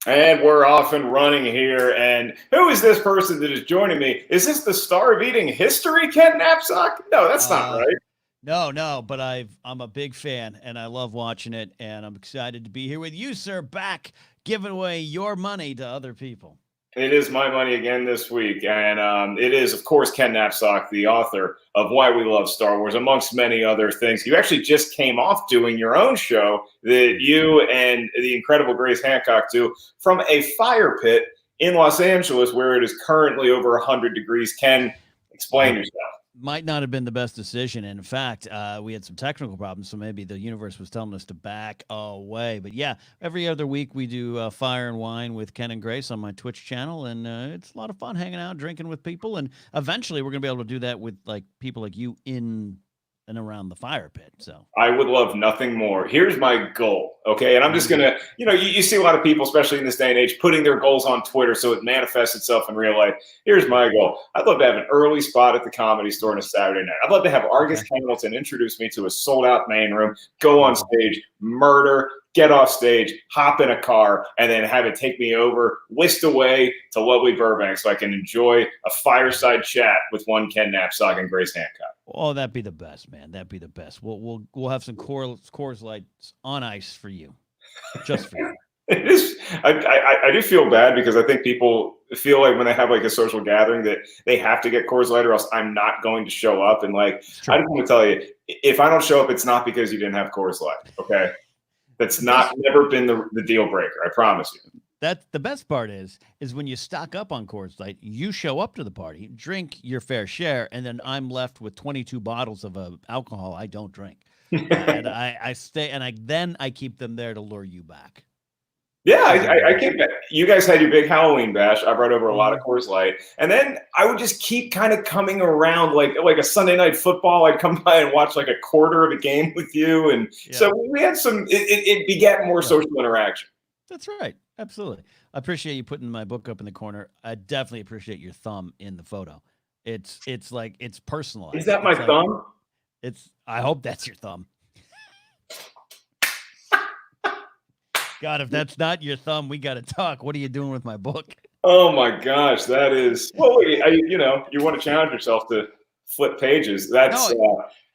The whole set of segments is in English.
And we're off and running here. And who is this person that is joining me? Is this the star of eating history, Ken Knapsack? No, that's not Uh, right. no, but I'm a big fan and I love watching it, and I'm excited to be here with you, sir, back giving away your money to other people. It is my money again this week. And it is, of course, Ken Knapsack, the author of Why We Love Star Wars, amongst many other things. You actually just came off doing your own show that you and the incredible Grace Hancock do from a fire pit in Los Angeles, where it is currently over 100 degrees. Ken, explain yourself. Might not have been the best decision. And in fact, we had some technical problems, so maybe the universe was telling us to back away. But yeah, every other week we do Fire and Wine with Ken and Grace on my Twitch channel, and it's a lot of fun hanging out, drinking with people, and eventually we're gonna be able to do that with like people like you in and around the fire pit. So I would love nothing more. Here's my goal, okay? And I'm just gonna, you see a lot of people, especially in this day and age, putting their goals on Twitter so it manifests itself in real life. Here's my goal. I'd love to have an early spot at the Comedy Store on a Saturday night. I'd love to have Argus Hamilton introduce me to a sold-out main room, go on stage, murder, get off stage, hop in a car, and then have it take me over, whisked away to lovely Burbank so I can enjoy a fireside chat with one Ken Knapsack and Grace Hancock. Oh, that'd be the best, man. That'd be the best. We'll have some Coors Lights on ice for you, just for you. It is. I do feel bad because I think people feel like when they have like a social gathering that they have to get Coors Light or else I'm not going to show up. And like, I just want to tell you, if I don't show up, it's not because you didn't have Coors Light. Okay, that's never been the deal breaker. I promise you. That's the best part is when you stock up on Coors Light, you show up to the party, drink your fair share, and then I'm left with 22 bottles of alcohol I don't drink, and I stay, and I keep them there to lure you back. Yeah, I get that. You guys had your big Halloween bash. I brought over a lot of Coors Light, and then I would just keep kind of coming around, like a Sunday night football. I'd come by and watch like a quarter of a game with you, and so we had some. It begat more social interaction. That's right. Absolutely. I appreciate you putting my book up in the corner. I definitely appreciate your thumb in the photo. It's like it's personalized. Is that my thumb? I hope that's your thumb. God, if that's not your thumb, we got to talk. What are you doing with my book? Oh my gosh, that is. Well, you want to challenge yourself to flip pages. That's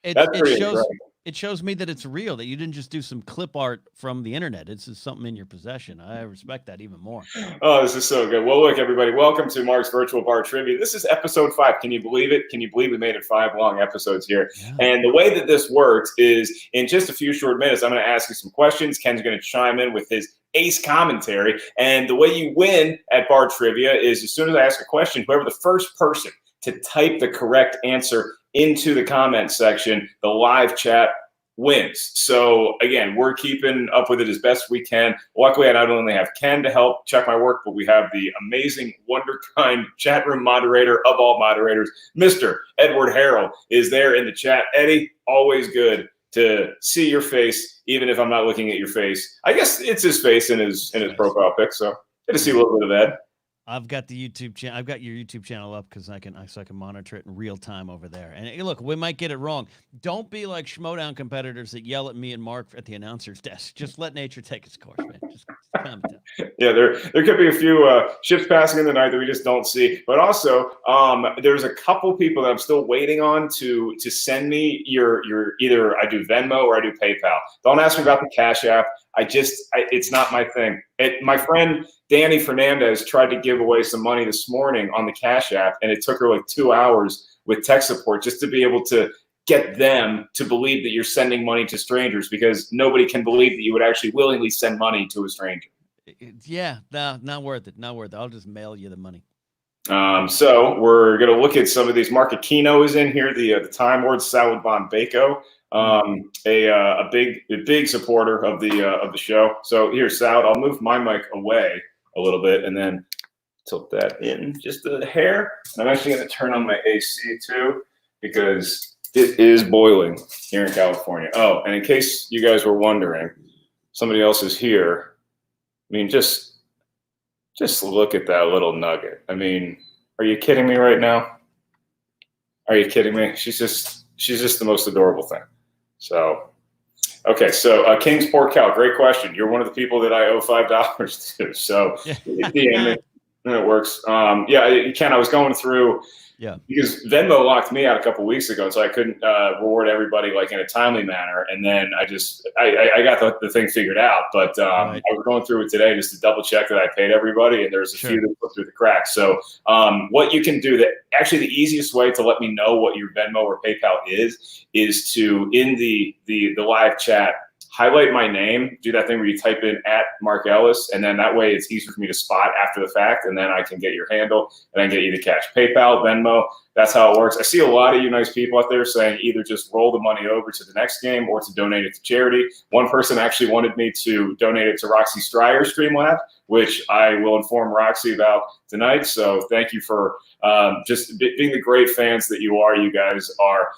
pretty incredible. It shows me that it's real, that you didn't just do some clip art from the internet. This is something in your possession. I respect that even more. Oh, this is so good. Well, look, everybody, welcome to Mark's Virtual Bar Trivia. This is episode 5. Can you believe it? Can you believe we made it 5 long episodes here? Yeah. And the way that this works is in just a few short minutes, I'm going to ask you some questions. Ken's going to chime in with his ace commentary. And the way you win at Bar Trivia is as soon as I ask a question, whoever the first person to type the correct answer into the comment section, the live chat wins. So again, we're keeping up with it as best we can. Luckily, I not only have Ken to help check my work, but we have the amazing, wonderkind chat room moderator of all moderators, Mr. Edward Harlow, is there in the chat. Eddie, always good to see your face, even if I'm not looking at your face. I guess it's his face in his profile pic, so good to see a little bit of Ed. I've got the YouTube channel. I've got your YouTube channel up because I can monitor it in real time over there. And hey, look, we might get it wrong. Don't be like Schmodown competitors that yell at me and Mark at the announcer's desk. Just let nature take its course, man. Just calm it down. Yeah, there could be a few ships passing in the night that we just don't see. But also, there's a couple people that I'm still waiting on to send me your either I do Venmo or I do PayPal. Don't ask me about the Cash App. It's not my thing. My friend Danny Fernandez tried to give away some money this morning on the Cash App, and it took her like 2 hours with tech support just to be able to get them to believe that you're sending money to strangers, because nobody can believe that you would actually willingly send money to a stranger. Yeah, no, not worth it. Not worth it. I'll just mail you the money. So we're going to look at some of these. Mark Aquino is in here, the Time Lord, Salad Von Bako, a big supporter of the show. So here, Sal, I'll move my mic away a little bit and then tilt that in just a hair. I'm actually going to turn on my AC too, because it is boiling here in California. Oh, and in case you guys were wondering, somebody else is here. I mean, just look at that little nugget. I mean, are you kidding me right now? Are you kidding me? She's just the most adorable thing. So Okay, so King's Pork Cow, great question. You're one of the people that I owe $5 to, so DM me. It works. Yeah, Ken, I was going through. Yeah. Because Venmo locked me out a couple weeks ago, so I couldn't reward everybody like in a timely manner. And then I got the thing figured out, but I was going through it today just to double check that I paid everybody, and there's a few that slipped through the cracks. So what you can do, that actually the easiest way to let me know what your Venmo or PayPal is to, in the live chat, highlight my name, do that thing where you type in @Mark Ellis, and then that way it's easier for me to spot after the fact, and then I can get your handle and then get you the cash. PayPal, Venmo, that's how it works. I see a lot of you nice people out there saying either just roll the money over to the next game or to donate it to charity. One person actually wanted me to donate it to Roxy Stryer Streamlab, which I will inform Roxy about tonight. So thank you for just being the great fans that you are. You guys are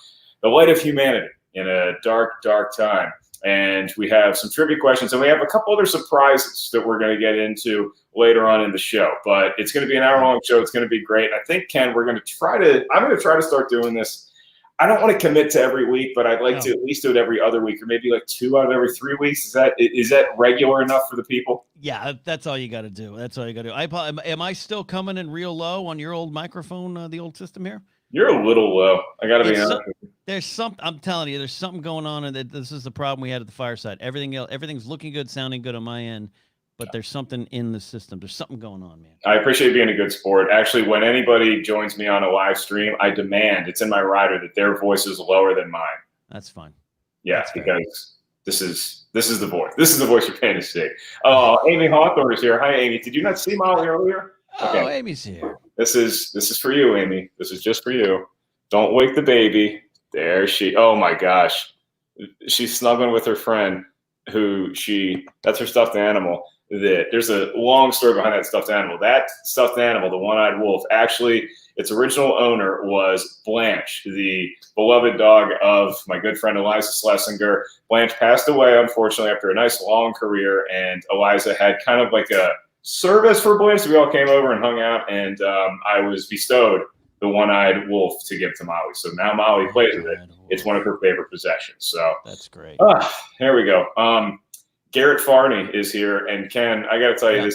the light of humanity in a dark, dark time. And we have some trivia questions, and we have a couple other surprises that we're going to get into later on in the show. But it's going to be an hour-long show. It's going to be great. I think, Ken, I'm going to try to start doing this. I don't want to commit to every week, but I'd like to at least do it every other week, or maybe like 2 out of every 3 weeks. Is that regular enough for the people? Yeah, that's all you got to do. That's all you got to do. Am I still coming in real low on your old microphone, the old system here? You're a little low. I got to be honest with you. There's I'm telling you, there's something going on, and this is the problem we had at the fireside. Everything's looking good, sounding good on my end, but there's something in the system. There's something going on, man. I appreciate being a good sport. Actually, when anybody joins me on a live stream, I demand, it's in my rider, that their voice is lower than mine. That's fine. Yeah, that's because this is the voice. This is the voice you're paying to see. Oh, Amy Hawthorne is here. Hi, Amy. Did you not see Molly earlier? Oh, Amy's here. This is for you, Amy. This is just for you. Don't wake the baby. There she. Oh my gosh, she's snuggling with her friend, that's her stuffed animal. There's a long story behind that stuffed animal. That stuffed animal, the one-eyed wolf, actually, its original owner was Blanche, the beloved dog of my good friend Eliza Schlesinger. Blanche passed away, unfortunately, after a nice long career, and Eliza had kind of like a service for Blanche. So we all came over and hung out, and I was bestowed the one-eyed wolf to give to Molly. So now Molly plays with it. It's one of her favorite possessions. So that's great. Here we go. Garrett Farney is here, and Ken, I got to tell you,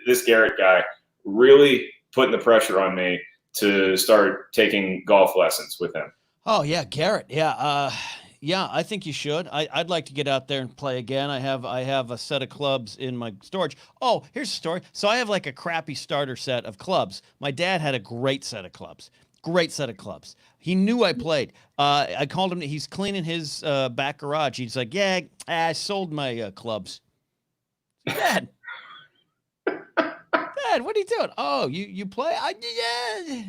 this Garrett guy really putting the pressure on me to start taking golf lessons with him. Oh yeah, Garrett. Yeah. Yeah, I think you should. I'd like to get out there and play again. I have a set of clubs in my storage. Oh, here's a story. So I have like a crappy starter set of clubs. My dad had a great set of clubs. Great set of clubs. He knew I played. I called him. He's cleaning his back garage. He's like, yeah, I sold my clubs. Dad. Dad, what are you doing? Oh, you play? Yeah.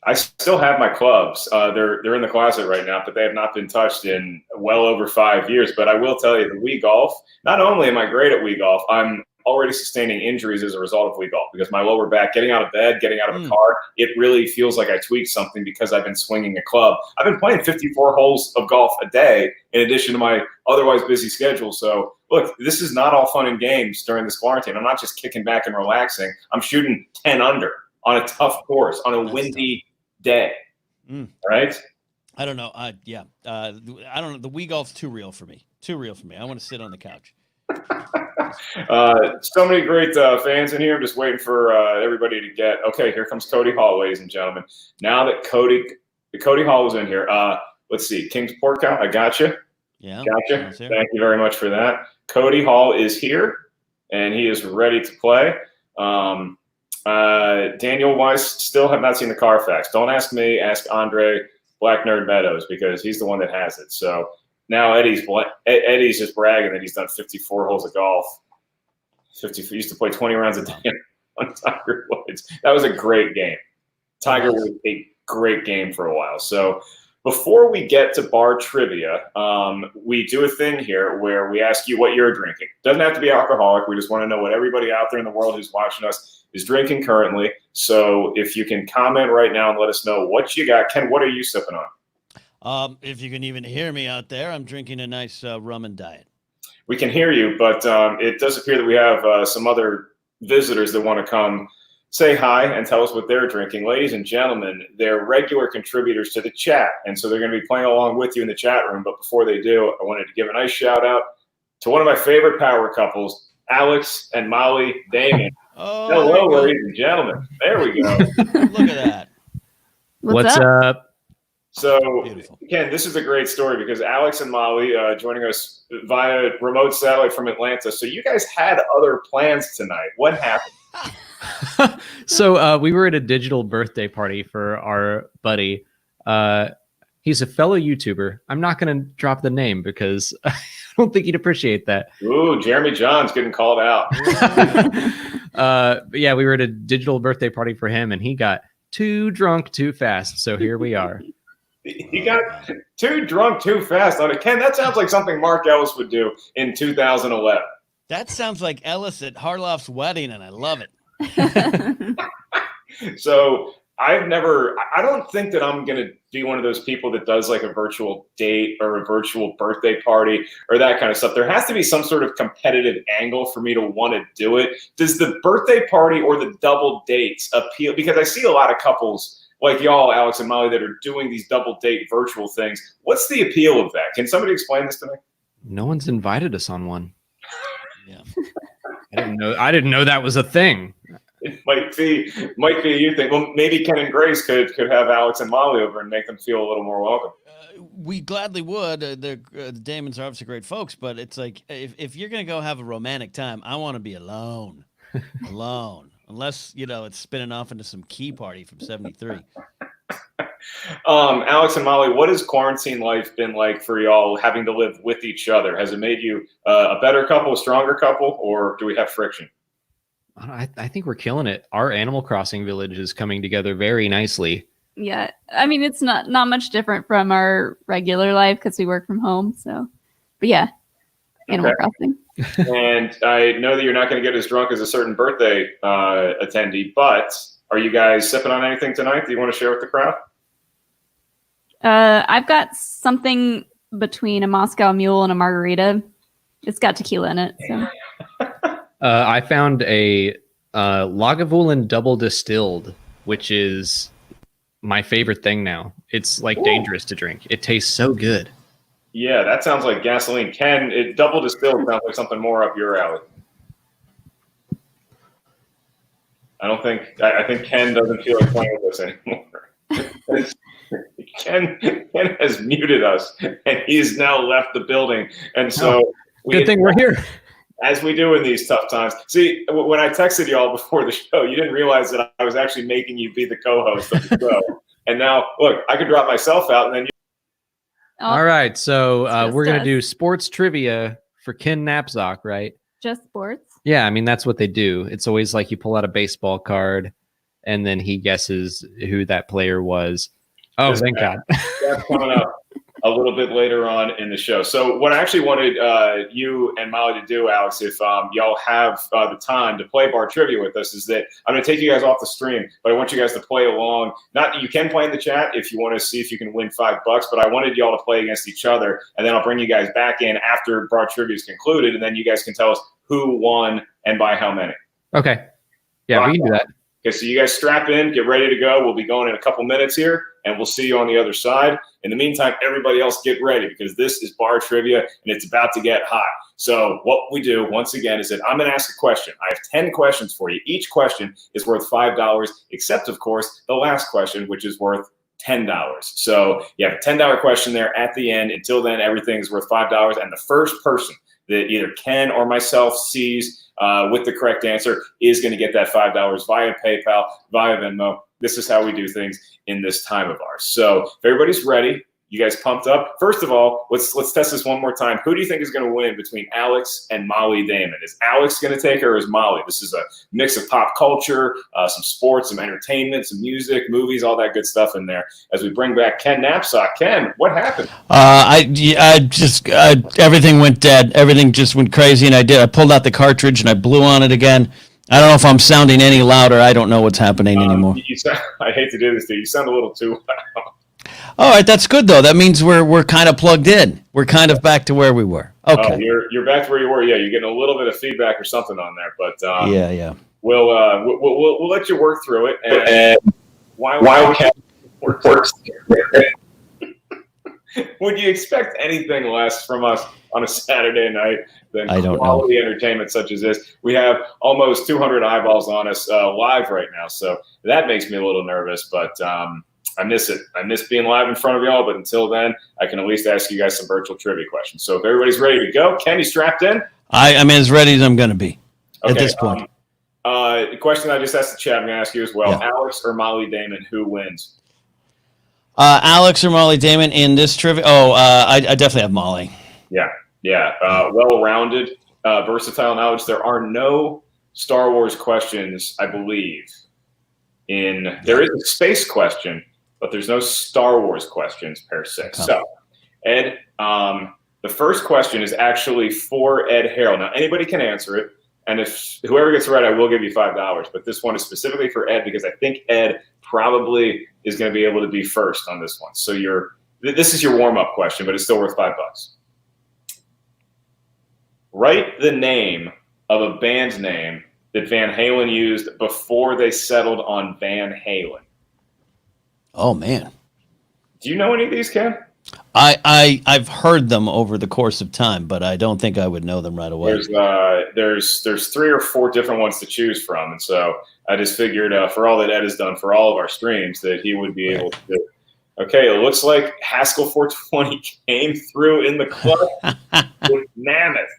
I still have my clubs. They're in the closet right now, but they have not been touched in well over 5 years. But I will tell you, the Wii Golf, not only am I great at Wii Golf, I'm already sustaining injuries as a result of Wii Golf, because my lower back, getting out of bed, getting out of a car, it really feels like I tweaked something because I've been swinging a club. I've been playing 54 holes of golf a day in addition to my otherwise busy schedule. So look, this is not all fun and games during this quarantine. I'm not just kicking back and relaxing. I'm shooting 10 under on a tough course on a windy day, right? I don't know. I don't know. The Wii Golf's too real for me. I want to sit on the couch. So many great fans in here. I'm just waiting for everybody to get. Okay, here comes Cody Hall, ladies and gentlemen. Now that Cody Hall is in here, let's see. King's Pork Cow, I got you. Yeah, gotcha. Thank you very much for that. Cody Hall is here, and he is ready to play. Daniel Weiss, still have not seen the Carfax. Don't ask me, ask Andre Black Nerd Meadows, because he's the one that has it. So now Eddie's just bragging that he's done 54 holes of golf. He used to play 20 rounds a day on Tiger Woods. That was a great game. Tiger was a great game for a while. So before we get to bar trivia, we do a thing here where we ask you what you're drinking. Doesn't have to be alcoholic. We just want to know what everybody out there in the world who's watching us is drinking currently. So if you can comment right now and let us know what you got. Ken, what are you sipping on? If you can even hear me out there, I'm drinking a nice rum and diet. We can hear you, but it does appear that we have some other visitors that want to come say hi and tell us what they're drinking. Ladies and gentlemen, they're regular contributors to the chat, and so they're going to be playing along with you in the chat room. But before they do, I wanted to give a nice shout out to one of my favorite power couples, Alex and Molly Damon. Oh, hello, ladies and gentlemen. There we go. Look at that. What's up? So, Beautiful. Ken, this is a great story because Alex and Molly joining us via remote satellite from Atlanta. So you guys had other plans tonight. What happened? So we were at a digital birthday party for our buddy. He's a fellow YouTuber. I'm not going to drop the name because I don't think he'd appreciate that. Ooh, Jeremy John's getting called out. But yeah, we were at a digital birthday party for him, and he got too drunk too fast. So here we are. He got too drunk too fast on it. Ken, that sounds like something Mark Ellis would do in 2011. That sounds like Ellis at Harlow's wedding, and I love it. So I don't think that I'm going to be one of those people that does like a virtual date or a virtual birthday party or that kind of stuff. There has to be some sort of competitive angle for me to want to do it. Does the birthday party or the double dates appeal? Because I see a lot of couples like y'all, Alex and Molly, that are doing these double date virtual things. What's the appeal of that? Can somebody explain this to me? No one's invited us on one. Yeah. I didn't know that was a thing. It might be you think. Well, maybe Ken and Grace could have Alex and Molly over and make them feel a little more welcome. We gladly would. The Damons are obviously great folks, but it's like if you're gonna go have a romantic time, I want to be alone, alone. Unless it's spinning off into some key party from '73. Alex and Molly, what has quarantine life been like for y'all having to live with each other? Has it made you a better couple, a stronger couple, or do we have friction? I think we're killing it. Our Animal Crossing village is coming together very nicely. Yeah, I mean, it's not much different from our regular life because we work from home. So, but yeah, Animal Crossing. And I know that you're not going to get as drunk as a certain birthday attendee, but are you guys sipping on anything tonight that you want to share with the crowd? I've got something between a Moscow Mule and a margarita. It's got tequila in it. So. I found a Lagavulin double distilled, which is my favorite thing now. It's like dangerous to drink. It tastes so good. Yeah, that sounds like gasoline. Ken, double distilled sounds like something more up your alley. I think Ken doesn't feel like playing with us anymore. Ken has muted us, and he's now left the building. And so, good thing we're here. As we do in these tough times. See, when I texted y'all before the show, you didn't realize that I was actually making you be the co-host of the show. And now, look, I could drop myself out, and then you. All right, so we're going to us. do sports trivia for Ken Knapsack, right? Just sports? Yeah, I mean, that's what they do. It's always like you pull out a baseball card, and then he guesses who that player was. Oh, thank God. That's coming up a little bit later on in the show. So what I actually wanted you and Molly to do, Alex, if y'all have the time to play bar trivia with us, is that I'm going to take you guys off the stream, but I want you guys to play along. You can play in the chat if you want to see if you can win $5, but I wanted y'all to play against each other, and then I'll bring you guys back in after bar trivia is concluded, and then you guys can tell us who won and by how many. Okay. Yeah, we can do that. Okay, so you guys strap in, get ready to go. We'll be going in a couple minutes here, and we'll see you on the other side. In the meantime, everybody else get ready because this is bar trivia, and it's about to get hot. So what we do, once again, is that I'm going to ask a question. I have 10 questions for you. Each question is worth $5, except, of course, the last question, which is worth $10. So you have a $10 question there at the end. Until then, everything is worth $5, and the first person that either Ken or myself sees with the correct answer is going to get that $5 via PayPal, via Venmo. This is how we do things in this time of ours. So if everybody's ready, you guys pumped up? First of all, let's test this one more time. Who do you think is going to win between Alex and Molly Damon? Is Alex going to take her or is Molly? This is a mix of pop culture, some sports, some entertainment, some music, movies, all that good stuff in there. As we bring back Ken Knapsack. Ken, what happened? Everything went dead. Everything just went crazy, and I pulled out the cartridge and I blew on it again. I don't know if I'm sounding any louder. I don't know what's happening anymore. I hate to do this to you. You sound a little too loud. All right, that's good though. That means we're kind of plugged in. We're kind of back to where we were. Okay. You're back to where you were. Yeah, you're getting a little bit of feedback or something on there, but yeah. we'll let you work through it. And Wildcat works. Would you expect anything less from us on a Saturday night than quality entertainment such as this? We have almost 200 eyeballs on us live right now, so that makes me a little nervous, but I miss it. I miss being live in front of y'all, but until then, I can at least ask you guys some virtual trivia questions. So if everybody's ready to go, Ken, you strapped in? I'm as ready as I'm going to be at this point. The question I just asked the chat, I'm going to ask you as well. Yeah. Alex or Molly Damon, who wins? Alex or Molly Damon in this trivia? I definitely have Molly. Yeah. Well-rounded, versatile knowledge. There are no Star Wars questions, I believe. There is a space question, but there's no Star Wars questions per se. Okay. So, Ed, the first question is actually for Ed Harrell. Now, anybody can answer it, and if whoever gets it right, I will give you $5. But this one is specifically for Ed because I think Ed probably is going to be able to be first on this one. So this is your warm-up question, but it's still worth $5. Write the name of a band's name that Van Halen used before they settled on Van Halen. Oh, man. Do you know any of these, Ken? I've heard them over the course of time, but I don't think I would know them right away. There's 3 or 4 different ones to choose from, and so I just figured for all that Ed has done for all of our streams that he would be able to do. Okay, it looks like Haskell 420 came through in the clutch with Mammoth.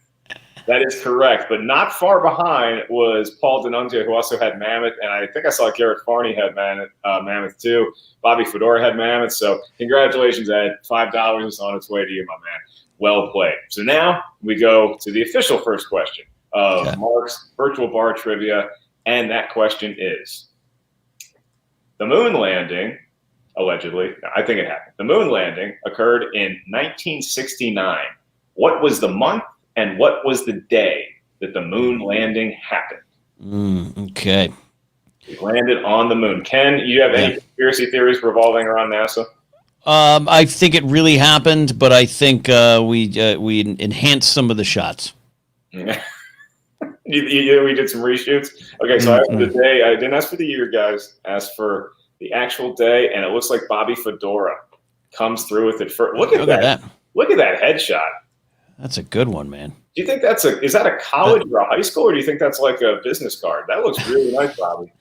That is correct, but not far behind was Paul Denunzio, who also had Mammoth, and I think I saw Garrett Farney had Mammoth too. Bobby Fodera had Mammoth, so congratulations, Ed. $5 is on its way to you, my man. Well played. So now we go to the official first question of Mark's Virtual Bar Trivia, and that question is, the moon landing, allegedly, I think it happened. The moon landing occurred in 1969. What was the month? And what was the day that the moon landing happened? Okay. We landed on the moon. Ken, you have any conspiracy theories revolving around NASA? I think it really happened, but I think we enhanced some of the shots. Yeah. we did some reshoots. Okay, so I asked for the day. I didn't ask for the year, guys. I asked for the actual day, and it looks like Bobby Fodera comes through with it. Look at that. Look at that headshot. That's a good one, man. Do you think is that a college or a high school, or do you think that's like a business card? That looks really nice, Bobby.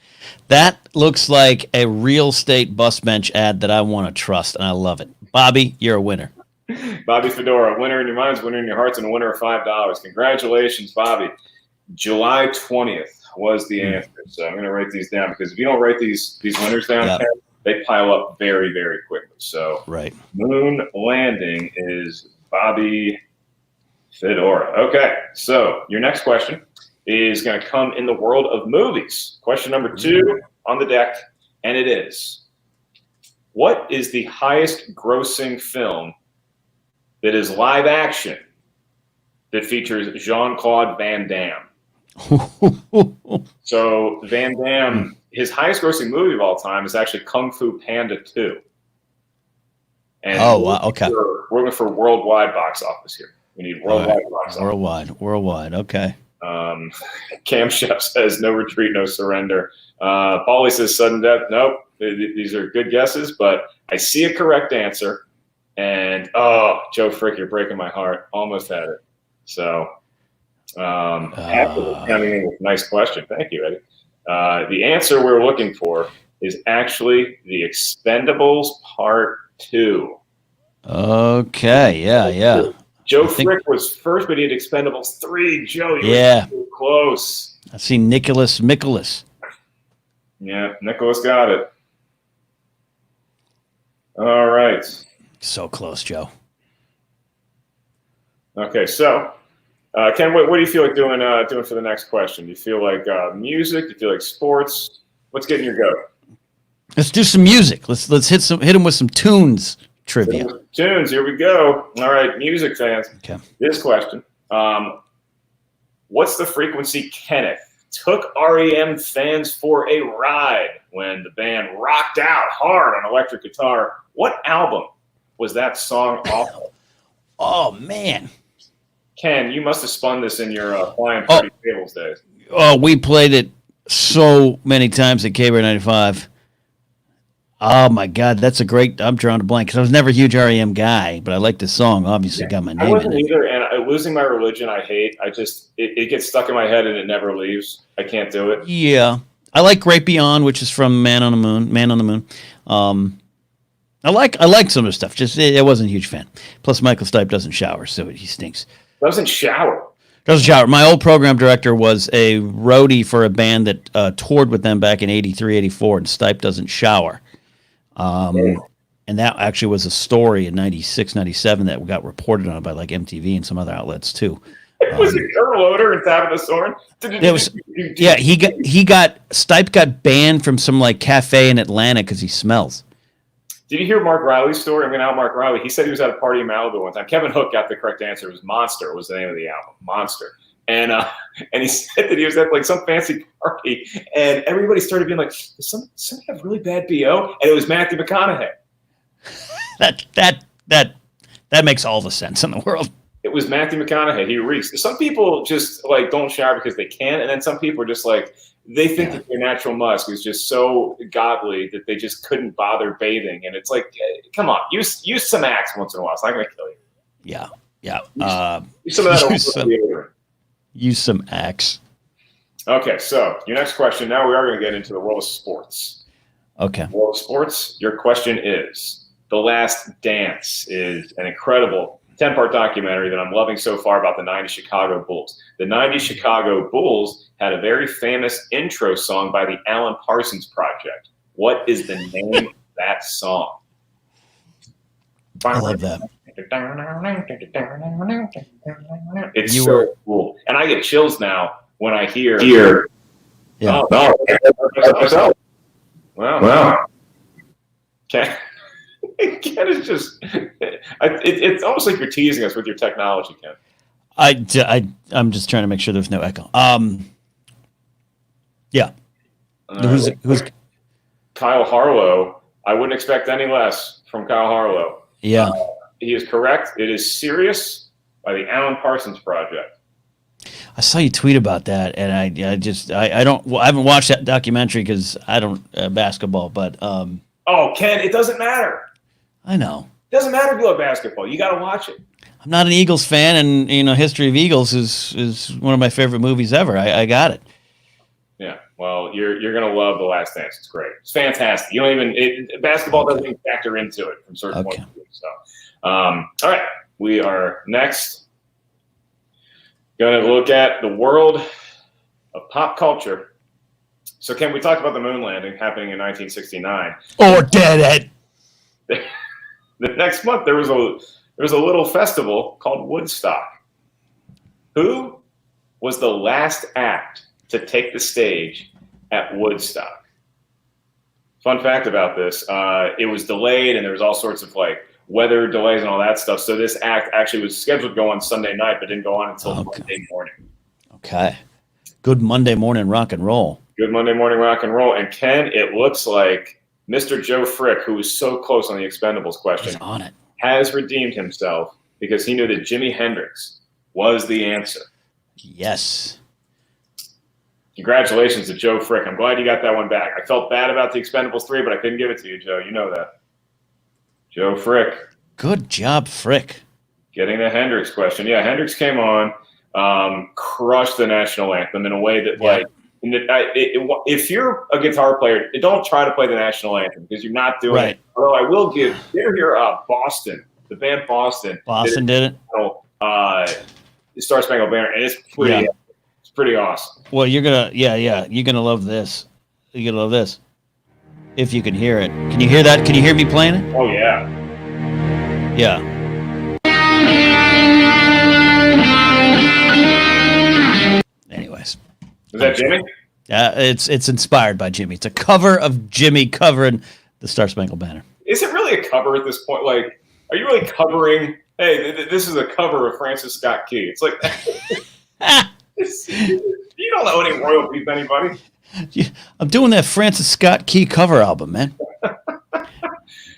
That looks like a real estate bus bench ad that I want to trust, and I love it. Bobby, you're a winner. Bobby Fodera, winner in your minds, winner in your hearts, and a winner of $5. Congratulations, Bobby. July 20th was the answer. So I'm going to write these down because if you don't write these winners down, Ken, they pile up very, very quickly. So moon landing is Bobby Fodera. Okay, so your next question is going to come in the world of movies. Question number 2 on the deck, and it is, what is the highest grossing film that is live action that features Jean-Claude Van Damme? So Van Damme, his highest grossing movie of all time is actually Kung Fu Panda 2. And we're looking for worldwide box office here. We need worldwide box office. Worldwide. Okay. Cam Chef says no retreat, no surrender. Paulie says sudden death. Nope. These are good guesses, but I see a correct answer. And Joe Fricke, you're breaking my heart. Almost had it. So coming in with a nice question. Thank you, Eddie. The answer we're looking for is actually The Expendables Part 2. Okay. Yeah. Joe Fricke was first, but he had Expendables 3. Joe, you were so close. I see Nicholas. Yeah, Nicholas got it. All right. So close, Joe. Okay, so Ken, what do you feel like doing for the next question? Do you feel like music? Do you feel like sports? What's getting your goat? Let's do some music. Let's hit him with some tunes. Trivia. Tunes, here we go. All right, music fans. Okay. This question. What's the frequency Kenneth took REM fans for a ride when the band rocked out hard on electric guitar? What album was that song off of? Oh, man. Ken, you must have spun this in your flying party tables days. Oh, we played it so many times at KBR 95. Oh my God, that's a great. I'm drawing a blank because I was never a huge REM guy, but I like this song. Obviously, got my name I wasn't in it. either, and Losing My Religion I hate. I just it gets stuck in my head and it never leaves. I can't do it. Yeah, I like Great Beyond, which is from Man on the Moon. I like some of the stuff. Just I wasn't a huge fan. Plus, Michael Stipe doesn't shower, so he stinks. Doesn't shower. Doesn't shower. My old program director was a roadie for a band that toured with them back in 83, 84, and Stipe doesn't shower. And that actually was a story in 96, 97 that got reported on by like MTV and some other outlets too. Was it Colonel Oder and Tabitha Soren? Yeah, Stipe got banned from some like cafe in Atlanta because he smells. Did you hear Mark Riley's story? I'm going to out Mark Riley. He said he was at a party in Malibu one time. Kevin Hook got the correct answer. It was Monster was the name of the album, Monster. And he said that he was at like some fancy party, and everybody started being like, "Does somebody have really bad BO?" And it was Matthew McConaughey. That makes all the sense in the world. It was Matthew McConaughey. He reeks. Some people just like don't shower because they can, and then some people are just like they think that their natural musk is just so godly that they just couldn't bother bathing. And it's like, come on, use some Axe once in a while. It's not going to kill you. Yeah. Use some of that. Use some Axe. Okay, so your next question. Now we are going to get into the world of sports. Okay. World of sports. Your question is: The Last Dance is an incredible 10-part documentary that I'm loving so far about the 90s Chicago Bulls. The 90s Chicago Bulls had a very famous intro song by the Alan Parsons Project. What is the name of that song? I love that. It's so cool. And I get chills now when I hear. Yeah. Oh, wow. Okay. Ken is just, it's almost like you're teasing us with your technology, Ken. I'm just trying to make sure there's no echo. Yeah. Who's Kyle Harlow? I wouldn't expect any less from Kyle Harlow. Yeah. He is correct. It is Sirius by the Alan Parsons Project. I saw you tweet about that, and I haven't watched that documentary because I don't basketball, but Oh, Ken, it doesn't matter. I know. It doesn't matter if you love basketball. You got to watch it. I'm not an Eagles fan, and History of Eagles is one of my favorite movies ever. I got it. Yeah, well, you're gonna love The Last Dance. It's great. It's fantastic. You don't even basketball doesn't even factor into it from certain points of view. So, all right, we are next going to look at the world of pop culture. So, Ken, we talked about the moon landing happening in 1969. Or did it? The next month there was a little festival called Woodstock. Who was the last act to take the stage at Woodstock? Fun fact about this, it was delayed and there was all sorts of like weather delays and all that stuff. So this act actually was scheduled to go on Sunday night, but didn't go on until Monday morning. Okay. Good Monday morning rock and roll. Good Monday morning rock and roll. And Ken, it looks like Mr. Joe Fricke, who was so close on the expendables question, He's on it. has redeemed himself because he knew that Jimi Hendrix was the answer. Yes. Congratulations to Joe Fricke. I'm glad you got that one back. I felt bad about the Expendables 3, but I couldn't give it to you, Joe. You know that. Joe Fricke. Good job, Fricke. Getting the Hendrix question. Yeah, Hendrix came on, crushed the national anthem in a way that, like, if you're a guitar player, don't try to play the national anthem because you're not doing it. Although I will give, here, Boston, the band Boston. Boston did it. The Star Spangled Banner, and it's pretty awesome. Well, you're gonna love this. You're gonna love this. If you can hear it. Can you hear that? Can you hear me playing it? Oh yeah. Yeah. Anyways. Is that Jimmy? It's inspired by Jimmy. It's a cover of Jimmy covering the Star Spangled Banner. Is it really a cover at this point? Like, are you really covering? Hey, this is a cover of Francis Scott Key. It's like you don't owe any royalties to anybody. I'm doing that Francis Scott Key cover album, man.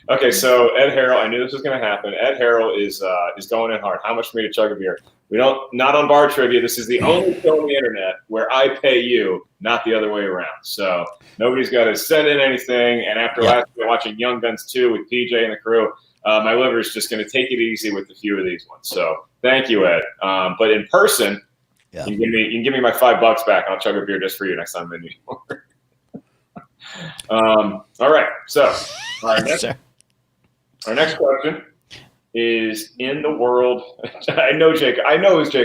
Okay, so Ed Harrell, I knew this was going to happen. Ed Harrell is going in hard. How much for me to chug a beer? not on bar trivia. This is the only show on the internet where I pay you, not the other way around. So nobody's got to send in anything. And after last night watching Young Guns 2 with PJ and the crew, my liver is just going to take it easy with a few of these ones. So thank you, Ed. But in person, you can give me my $5 back, and I'll chug a beer just for you next time I'm in New York. All right. So our next question is in the world. I know it's Jake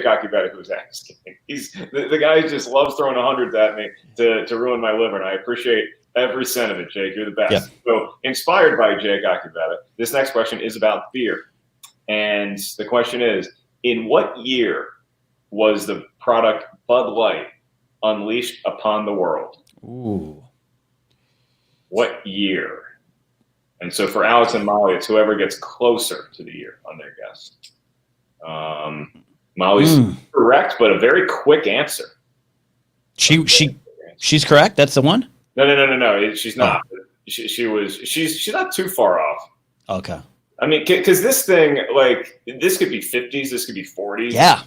Akibeta who's asking. He's the guy who just loves throwing hundreds at me to ruin my liver, and I appreciate every cent of it, Jake. You're the best. Yeah. So, inspired by Jake Akibeta, this next question is about beer, and the question is: in what year was the product Bud Light unleashed upon the world? Ooh. What year? And so for Alex and Molly, it's whoever gets closer to the year on their guess. Molly's correct, but a very quick answer. She's correct. That's the one. No. She's not. She's not too far off. Okay. I mean, because this thing, like, this could be 50s, this could be 40s. Yeah.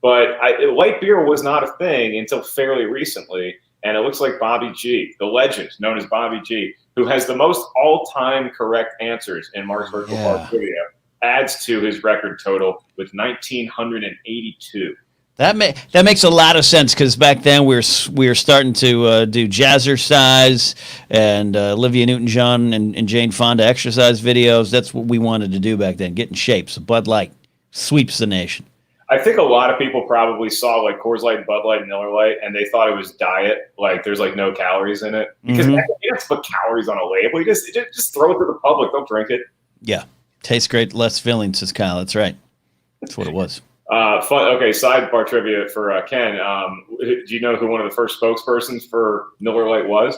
But light beer was not a thing until fairly recently. And it looks like Bobby G, the legend known as Bobby G, who has the most all-time correct answers in Mark's Virtual Bar Trivia, adds to his record total with 1,982. That makes a lot of sense because back then we were starting to do Jazzercise and Olivia Newton-John and Jane Fonda exercise videos. That's what we wanted to do back then, get in shape. So Bud Light sweeps the nation. I think a lot of people probably saw like Coors Light, Bud Light, Miller Light, and they thought it was diet. Like there's like no calories in it because you don't put calories on a label. You just throw it to the public. Don't drink it. Yeah, tastes great, less filling, says Kyle. That's right. That's what it was. Fun. Okay, sidebar trivia for Ken. Do you know who one of the first spokespersons for Miller Lite was?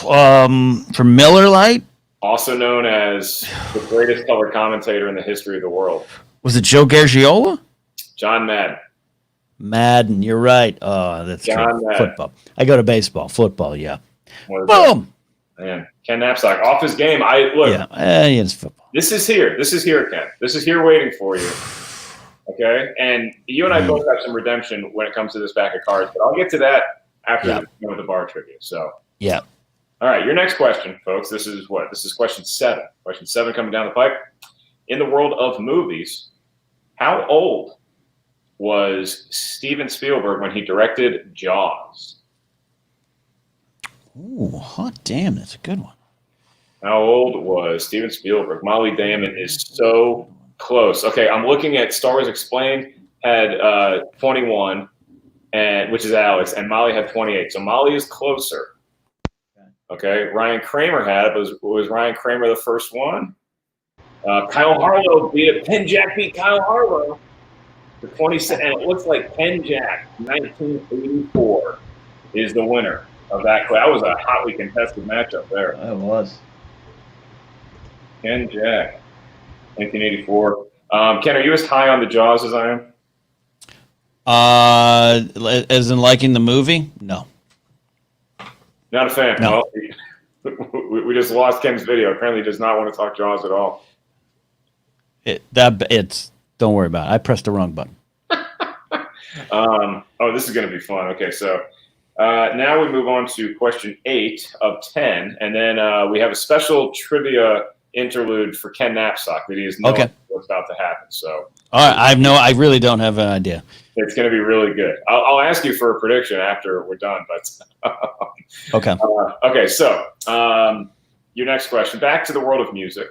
For Miller Lite? Also known as the greatest color commentator in the history of the world. Was it Joe Gargiola? John Madden. Madden, you're right. Oh, that's John true. Football. I go to baseball. Football, yeah. Boom! Man, Ken Knapsack off his game. It's football. This is here, Ken. This is here waiting for you. Okay? And you and I both have some redemption when it comes to this back of cards, but I'll get to that after the bar trivia. So yeah. All right, your next question, folks. This is what? This is question 7. Question 7 coming down the pipe. In the world of movies, how old was Steven Spielberg when he directed Jaws? Ooh, hot damn, that's a good one. How old was Steven Spielberg? Molly Damon is so close. Okay, I'm looking at Star Wars Explained had 21, which is Alex, and Molly had 28. So Molly is closer. Okay, Ryan Kramer was Ryan Kramer the first one? Kyle Harlow Penn Jack beat Kyle Harlow for 26, and it looks like Penn Jack 1984 is the winner of that. That was a hotly contested matchup there. It was. Penn Jack, 1984. Ken, are you as high on the Jaws as I am? As in liking the movie? No. Not a fan. No. Well, we just lost Ken's video. Apparently, he does not want to talk Jaws at all. Don't worry about it. I pressed the wrong button. This is going to be fun. Okay, so now we move on to question 8 of 10, and then we have a special trivia interlude for Ken Knapsack that he is knowing what's about to happen. So, all right, I really don't have an idea. It's going to be really good. I'll ask you for a prediction after we're done, but okay. Okay, so your next question. Back to the world of music.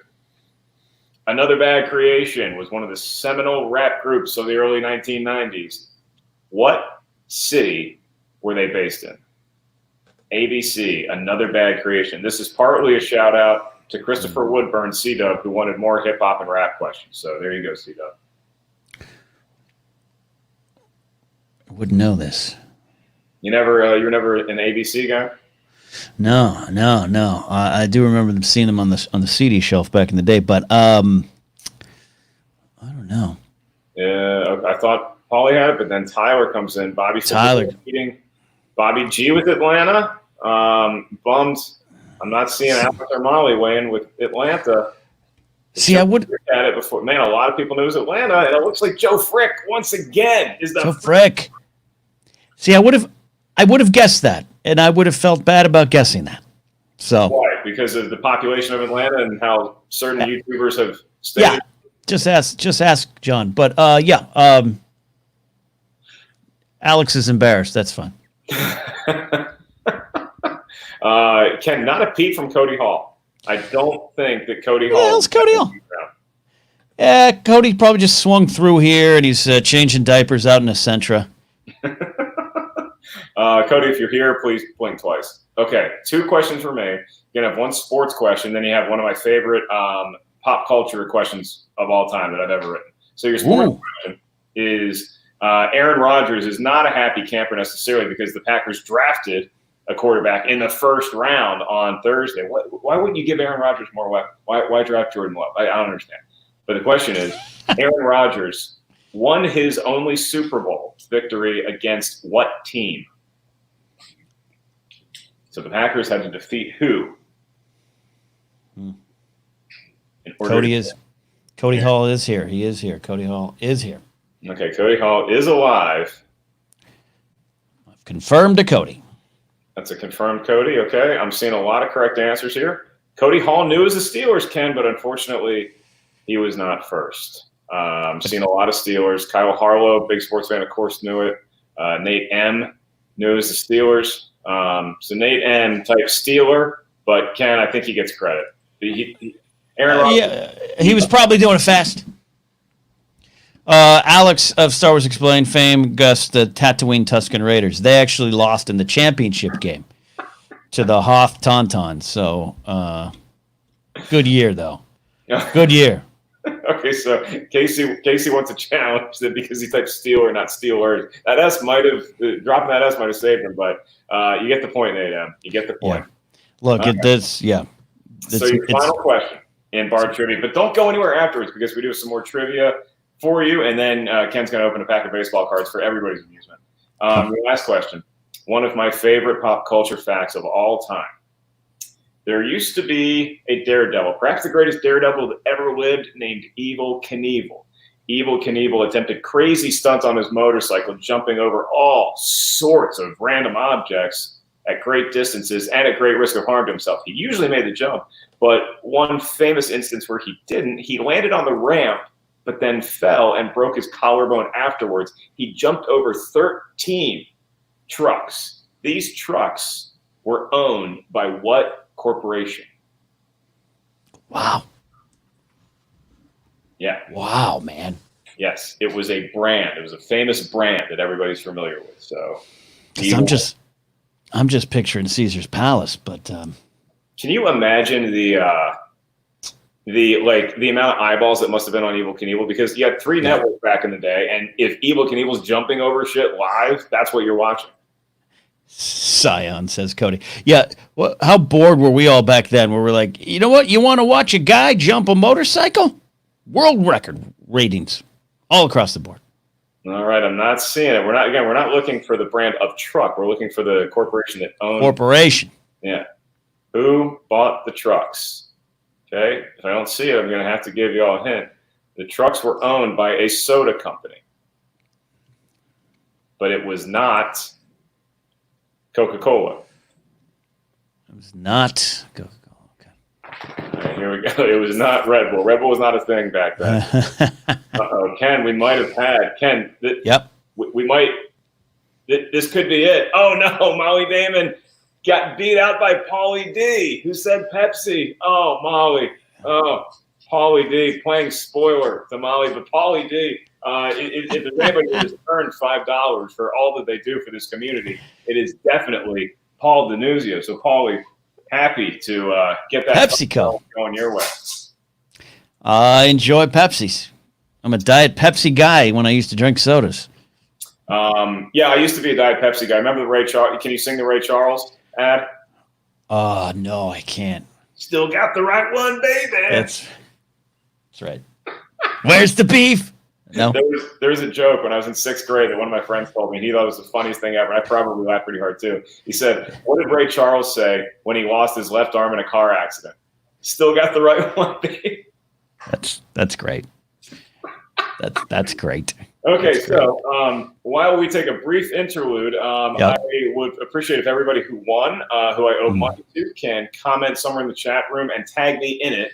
Another Bad Creation was one of the seminal rap groups of the early 1990s. What city were they based in? ABC, Another Bad Creation. This is partly a shout out to Christopher Woodburn, C-Dub, who wanted more hip hop and rap questions. So there you go, C-Dub. I wouldn't know this. You were never an ABC guy? No. I do remember them seeing them on the CD shelf back in the day, but I don't know. Yeah, I thought Paulie had it, but then Tyler comes in. Bobby G with Atlanta. Bummed. I'm not seeing Alex or Molly weigh in with Atlanta. See, I would at it before. Man, a lot of people knew it was Atlanta, and it looks like Joe Fricke once again is the Joe Fricke. See, I would have guessed that, and I would have felt bad about guessing that. So why? Because of the population of Atlanta and how certain YouTubers have stated. Yeah, just ask John. But Alex is embarrassed. That's fine. Ken, not a peep from Cody Hall. I don't think that Cody Hall. Well, it's Cody Hall. Yeah, Cody probably just swung through here, and he's changing diapers out in Essentra. Cody, if you're here, please blink twice. Okay, 2 questions remain. You're going to have 1 sports question, then you have one of my favorite pop culture questions of all time that I've ever written. So your sports question is Aaron Rodgers is not a happy camper necessarily because the Packers drafted a quarterback in the first round on Thursday. Why wouldn't you give Aaron Rodgers more weapons? Why draft Jordan Love? I don't understand. But the question is, Aaron Rodgers won his only Super Bowl victory against what team? So the Packers had to defeat who? Cody Hall is here. He is here. Cody Hall is here. Okay, Cody Hall is alive. I've confirmed to Cody. That's a confirmed Cody. Okay, I'm seeing a lot of correct answers here. Cody Hall knew as the Steelers, Ken, but unfortunately, he was not first. I'm seeing a lot of Steelers. Kyle Harlow, big sports fan, of course, knew it. Nate M knew as the Steelers. So Nate M type Steeler, but Ken, I think he gets credit. Aaron Rodgers, he was probably doing it fast. Alex of Star Wars Explained fame guessed the Tatooine Tusken Raiders. They actually lost in the championship game to the Hoth Tauntauns. So good year, though. Good year. Okay, so Casey wants to challenge that because he typed Steeler, not Steelers. That S might have dropping that S might have saved him, but you get the point, Nate M. You get the point. Yeah. Look, So your final question in bar trivia, but don't go anywhere afterwards because we do some more trivia for you, and then Ken's going to open a pack of baseball cards for everybody's amusement. Your last question. One of my favorite pop culture facts of all time. There used to be a daredevil, perhaps the greatest daredevil that ever lived, named Evel Knievel. Evel Knievel attempted crazy stunts on his motorcycle, jumping over all sorts of random objects at great distances and at great risk of harm to himself. He usually made the jump, but one famous instance where he didn't, he landed on the ramp, but then fell and broke his collarbone afterwards. He jumped over 13 trucks. These trucks were owned by what corporation? Wow. Yeah. Wow, man. Yes, it was a brand. It was a famous brand that everybody's familiar with. So I'm just picturing Caesar's Palace, but can you imagine the amount of eyeballs that must have been on Evel Knievel? Because you had 3 networks back in the day, and if Evel Knievel's jumping over shit live, that's what you're watching. Scion, says Cody. Yeah, well, how bored were we all back then where we're like, you know what, you want to watch a guy jump a motorcycle? World record ratings all across the board. All right, I'm not seeing it. We're not looking for the brand of truck. We're looking for the corporation that owns. Corporation. Yeah. Who bought the trucks? Okay. If I don't see it, I'm going to have to give you all a hint. The trucks were owned by a soda company, but it was not Coca-Cola. It was not Coca-Cola. All right, here we go. It was not Red Bull. Red Bull was not a thing back then. Uh-oh, Ken, we might have had Ken. Yep. We might. This could be it. Oh no, Molly Damon got beat out by Pauly D, who said Pepsi. Oh, Molly. Oh, Pauly D playing spoiler to Molly, but Pauly D. If there's anybody who has earned $5 for all that they do for this community, it is definitely Paul Denuzio. So, Pauly, happy to get that PepsiCo going your way. I enjoy Pepsis. I'm a Diet Pepsi guy when I used to drink sodas. Yeah, I used to be a Diet Pepsi guy. Remember the Ray Charles? Can you sing the Ray Charles ad? No, I can't. Still got the right one, baby. That's right. Where's the beef? No. There was a joke when I was in 6th grade that one of my friends told me. He thought it was the funniest thing ever. I probably laughed pretty hard too. He said, "What did Ray Charles say when he lost his left arm in a car accident? Still got the right one, baby." That's great. That's great. Okay, That's so while we take a brief interlude, I would appreciate if everybody who won, who I owe money to, can comment somewhere in the chat room and tag me in it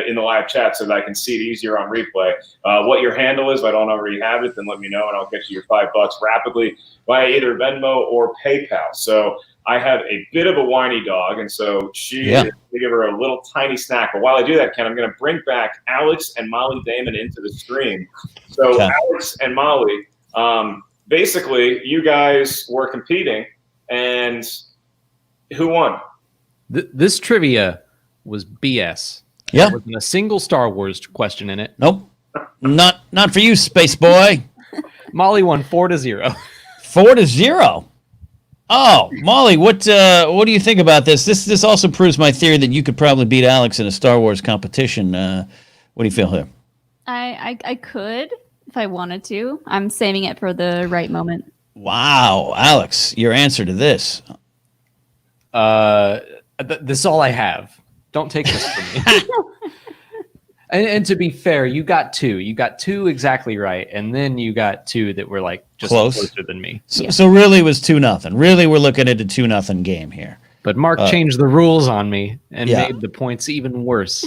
in the live chat so that I can see it easier on replay. What your handle is, if I don't already have it, then let me know and I'll get you your $5 rapidly via either Venmo or PayPal. So I have a bit of a whiny dog, and so we give her a little tiny snack. But while I do that, Ken, I'm going to bring back Alex and Molly Damon into the stream. So Alex and Molly, basically, you guys were competing, and who won? This trivia was BS. Yeah. There wasn't a single Star Wars question in it. Nope. Not for you, Space Boy. Molly won 4-0. 4-0. Oh, Molly, what do you think about this? This also proves my theory that you could probably beat Alex in a Star Wars competition. What do you feel here? I could if I wanted to. I'm saving it for the right moment. Wow, Alex, your answer to this. This is all I have. Don't take this from me. And to be fair, you got two. You got two exactly right, and then you got two that were like just closer than me. So really, it was 2-0. Really, we're looking at a 2-0 game here. But Mark changed the rules on me and made the points even worse.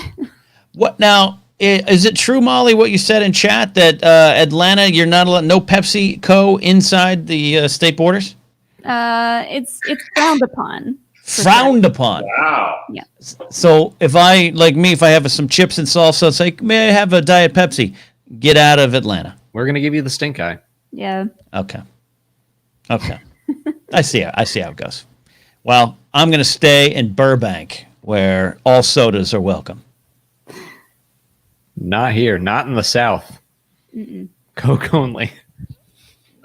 What now? Is it true, Molly, what you said in chat that Atlanta, you're not allowed, no PepsiCo inside the state borders? It's frowned upon. Frowned upon. Wow. Yeah. So if if I have some chips and salsa, it's like, may I have a Diet Pepsi? Get out of Atlanta. We're gonna give you the stink eye. Yeah. Okay. I see how it goes. Well, I'm gonna stay in Burbank, where all sodas are welcome. Not here. Not in the South. Coke only.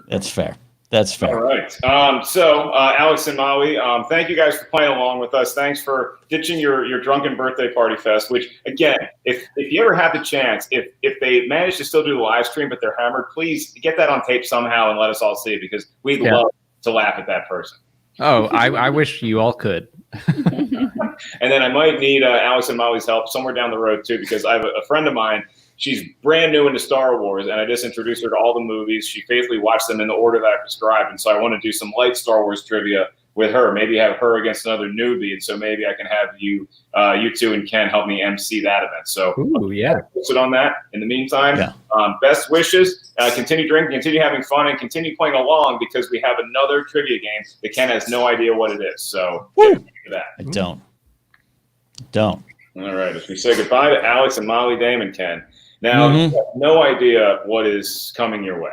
That's fair. That's fair. All right. So, Alex and Molly, thank you guys for playing along with us. Thanks for ditching your drunken birthday party fest, which, again, if you ever have the chance, if they manage to still do the live stream but they're hammered, please get that on tape somehow and let us all see it, because we'd love to laugh at that person. Oh, I wish you all could. And then I might need Alex and Molly's help somewhere down the road, too, because I have a friend of mine. She's brand new into Star Wars, and I just introduced her to all the movies. She faithfully watched them in the order that I prescribed, and so I want to do some light Star Wars trivia with her. Maybe have her against another newbie, and so maybe I can have you two and Ken help me MC that event. So sit on that. In the meantime, best wishes. Continue drinking, continue having fun, and continue playing along, because we have another trivia game that Ken has no idea what it is. So get that. I don't. All right. As we say goodbye to Alex and Molly Damon, Ken. Now, you have no idea what is coming your way.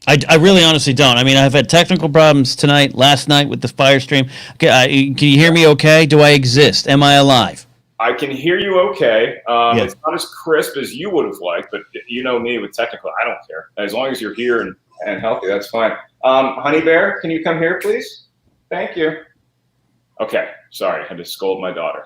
I really honestly don't. I mean, I've had technical problems last night with the fire stream. Okay, can you hear me okay? Do I exist? Am I alive? I can hear you okay. It's not as crisp as you would have liked, but you know me with technical. I don't care. As long as you're here and healthy, that's fine. Honey Bear, can you come here, please? Thank you. Okay. Sorry. I had to scold my daughter.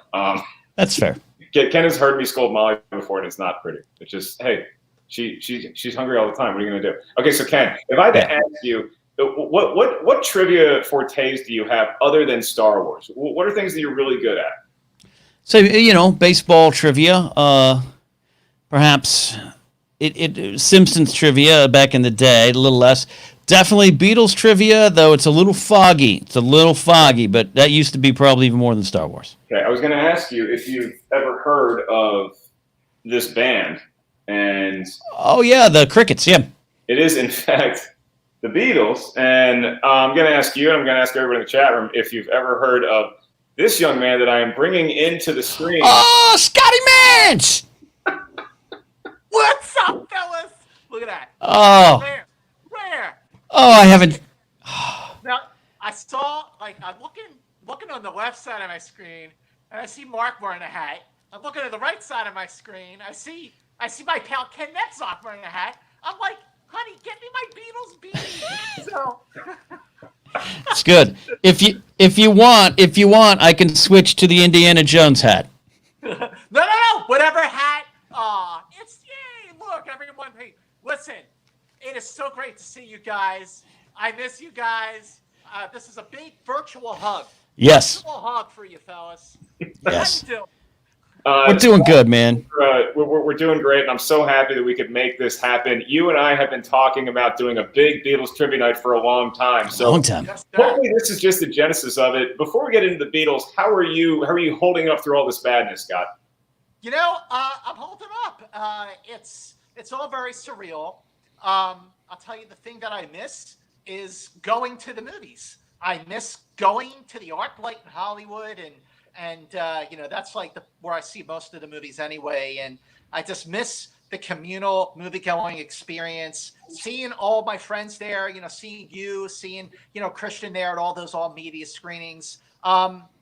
That's fair. Ken has heard me scold Molly before, and it's not pretty. It's just, hey, she's hungry all the time. What are you going to do? Okay, so Ken, if I had to ask you, what trivia fortes do you have other than Star Wars? What are things that you're really good at? So, baseball trivia, perhaps Simpsons trivia back in the day, a little less. Definitely Beatles trivia, though it's a little foggy. But that used to be probably even more than Star Wars. Okay, I was going to ask you if you've ever heard of this band. And oh, yeah, the Crickets, yeah. It is, in fact, the Beatles. And I'm going to ask you, and I'm going to ask everybody in the chat room, if you've ever heard of this young man that I am bringing into the stream. Oh, Scotty Mans! What's up, fellas? Look at that. Oh. Rare. Oh, I haven't. Now, I saw, I'm looking on the left side of my screen, and I see Mark wearing a hat. I'm looking at the right side of my screen. I see my pal Ken Netzloff wearing a hat. I'm like, honey, get me my Beatles beanie. So it's good. If you want, I can switch to the Indiana Jones hat. No. Whatever hat. Look, everyone. Hey, listen. It is so great to see you guys. I miss you guys. This is a big virtual hug. Yes. Virtual hug for you, fellas. Yes. How you doing? We're doing good, man. We're doing great, and I'm so happy that we could make this happen. You and I have been talking about doing a big Beatles trivia night for a long time. So Long time. hopefully this is just the genesis of it. Before we get into the Beatles, how are you holding up through all this badness, Scott? You know, I'm holding up. It's all very surreal. I'll tell you, the thing that I miss is going to the movies. I miss going to the ArcLight in Hollywood, and you know, that's like where I see most of the movies anyway. And I just miss the communal movie-going experience, seeing all my friends there, you know, seeing you, seeing, you know, Christian there at all those all-media screenings.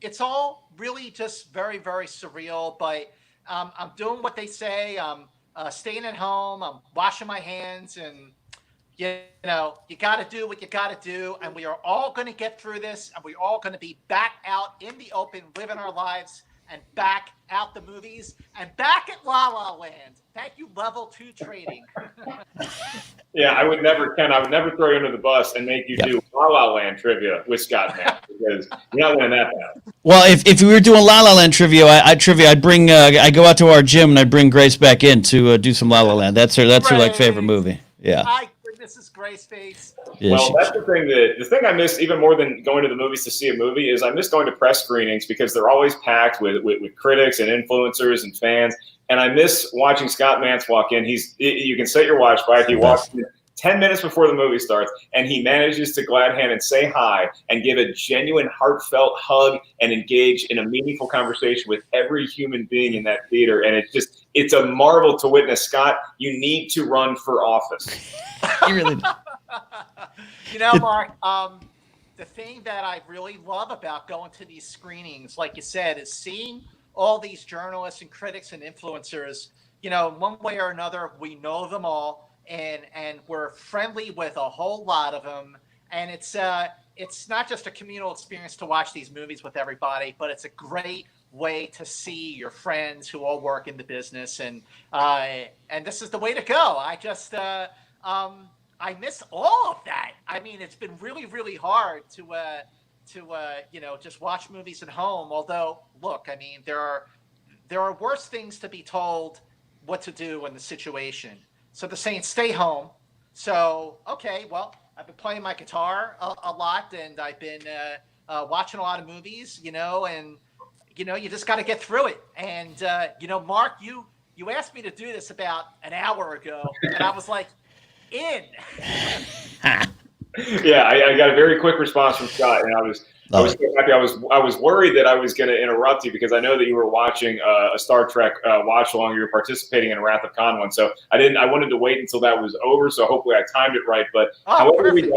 It's all really just very, very surreal, but I'm doing what they say. I'm staying at home. I'm washing my hands, and you know, you got to do what you got to do, and we are all going to get through this, and we're all going to be back out in the open, living our lives, and back out the movies, and back at La La Land. Thank you, Level 2 Trading. Yeah, I would never throw you under the bus and make you do La La Land trivia with Scott now, because you're not winning that battle. Well, if we were doing La La Land trivia, I'd bring I go out to our gym and I'd bring Grace back in to do some La La Land. That's her like favorite movie. Yeah. My goodness, is Grace face. Yeah, well, that's the thing. The thing I miss even more than going to the movies to see a movie is I miss going to press screenings, because they're always packed with critics and influencers and fans. And I miss watching Scott Mantz walk in. You can set your watch by it. He walks in 10 minutes before the movie starts, and he manages to glad hand and say hi and give a genuine, heartfelt hug and engage in a meaningful conversation with every human being in that theater. And it's a marvel to witness. Scott, you need to run for office. You really do. You know, Mark, the thing that I really love about going to these screenings, like you said, is seeing all these journalists and critics and influencers. You know, one way or another, we know them all, and we're friendly with a whole lot of them. And it's not just a communal experience to watch these movies with everybody, but it's a great way to see your friends who all work in the business. And this is the way to go. I miss all of that. I mean, it's been really, really hard to you know, just watch movies at home. Although, look, I mean, there are worse things to be told what to do in the situation. So they're saying stay home. So, okay, well, I've been playing my guitar a lot, and I've been watching a lot of movies, you know, and, you know, you just got to get through it. And, you know, Mark, you asked me to do this about an hour ago, and I was like, in. Yeah, I got a very quick response from Scott, and I was so happy. I was worried that I was going to interrupt you, because I know that you were watching a Star Trek watch along. You were participating in a Wrath of Khan one, so I wanted to wait until that was over. So hopefully I timed it right. But however, perfect.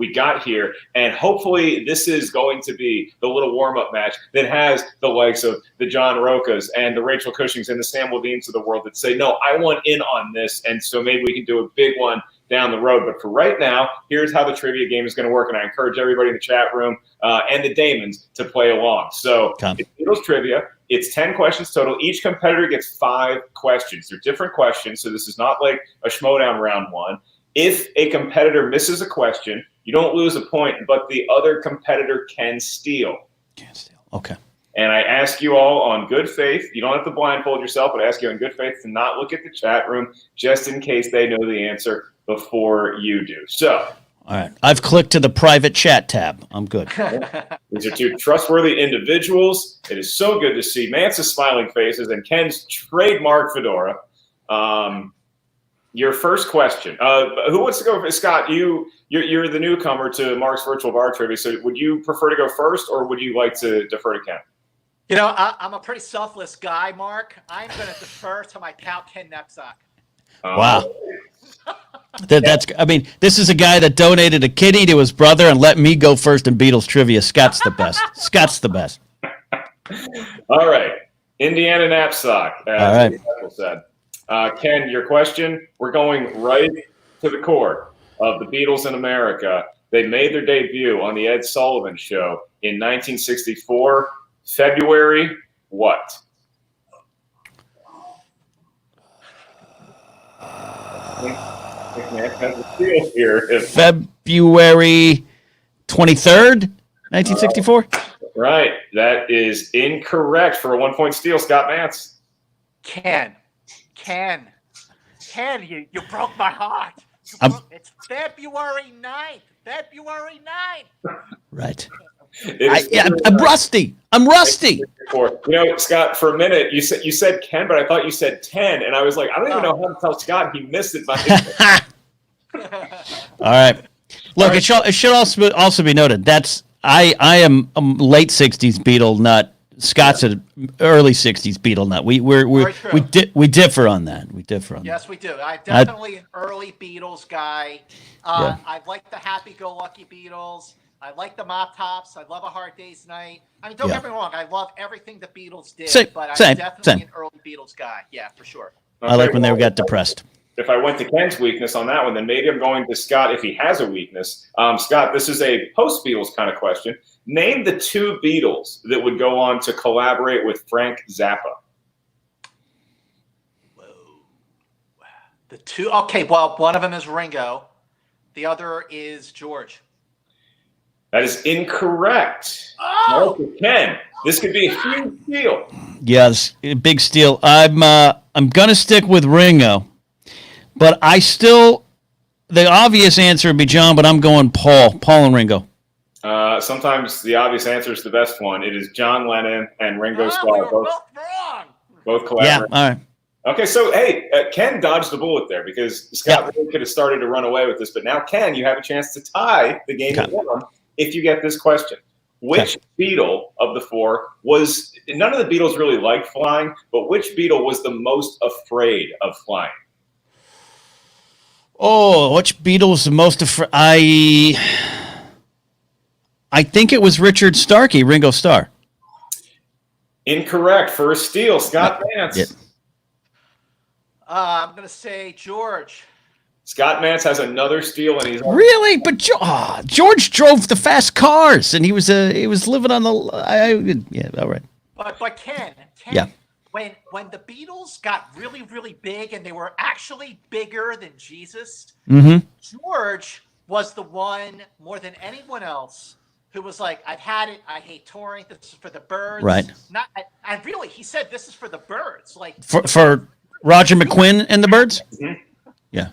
we got here, and hopefully this is going to be the little warm-up match that has the likes of the John Rokas and the Rachel Cushings and the Sam Levines of the world that say, no, I want in on this, and so maybe we can do a big one down the road. But for right now, here's how the trivia game is going to work, and I encourage everybody in the chat room and the Damons to play along. So it's Beatles trivia. It's 10 questions total. Each competitor gets 5 questions. They're different questions, so this is not like a Schmodown round one. If a competitor misses a question, you don't lose a point, but the other competitor can steal. Okay. And I ask you all on good faith, you don't have to blindfold yourself, but I ask you on good faith to not look at the chat room just in case they know the answer before you do. So, all right, I've clicked to the private chat tab. I'm good. These are 2 trustworthy individuals. It is so good to see Mance's smiling faces and Ken's trademark fedora. Your first question. Who wants to go? Scott, you're the newcomer to Mark's Virtual Bar Trivia, so would you prefer to go first, or would you like to defer to Ken? You know, I'm a pretty selfless guy, Mark. I'm going to defer to my pal Ken Nepsock. Wow. That's. I mean, this is a guy that donated a kitty to his brother and let me go first in Beatles trivia. Scott's the best. Scott's the best. All right, Indiana Knapsack. All right. Said. Ken, your question. We're going right to the core of the Beatles in America. They made their debut on the Ed Sullivan Show in 1964. February what? February 23rd, 1964. Right. That is incorrect for a 1-point steal, Scott Mance. Ken, you broke my heart. It's February 9th. February 9th. Right. I'm rusty. I'm rusty. Scott, for a minute you said Ken, but I thought you said 10, and I was like, I don't even know how to tell Scott he missed it by. All right. Look, it should also be noted that's I am a late '60s Beatle nut. Scott's an early '60s Beatle nut. We differ on that. We differ on that. Yes, we do. I'm definitely an early Beatles guy. I like the happy-go-lucky Beatles. I like the Mop Tops. I love A Hard Day's Night. I mean, don't get me wrong. I love everything the Beatles did, but I'm definitely an early Beatles guy. Yeah, for sure. Okay, I like when they got depressed. If I went to Ken's weakness on that one, then maybe I'm going to Scott if he has a weakness. Scott, this is a post-Beatles kind of question. Name the 2 Beatles that would go on to collaborate with Frank Zappa. Whoa. The 2, okay, well, one of them is Ringo. The other is George. That is incorrect. Oh! Ken, this could be a huge steal. Yes, a big steal. I'm gonna stick with Ringo, but the obvious answer would be John, but I'm going Paul and Ringo. Sometimes the obvious answer is the best one. It is John Lennon and Ringo Starr. We were both wrong. Both collaborate. Yeah, all right. Okay, so hey, Ken dodged the bullet there because Scott really could have started to run away with this, but now Ken, you have a chance to tie the game at 1 if you get this question. Which Beatle of the 4 was – none of the Beatles really liked flying, but which Beatle was the most afraid of flying? Oh, which Beatle was the most afraid? I think it was Richard Starkey, Ringo Starr. Incorrect. For a steal, Scott Mance. Yeah. I'm going to say George. Scott Mance has another steal, and he's really. But George drove the fast cars, and he was living on the. Yeah, all right. But Ken, yeah. When the Beatles got really, really big, and they were actually bigger than Jesus, George was the one more than anyone else who was like, "I've had it. I hate touring. This is for the birds." Right. He said, "This is for the birds." Like for Roger McQuinn and the Birds. Yeah.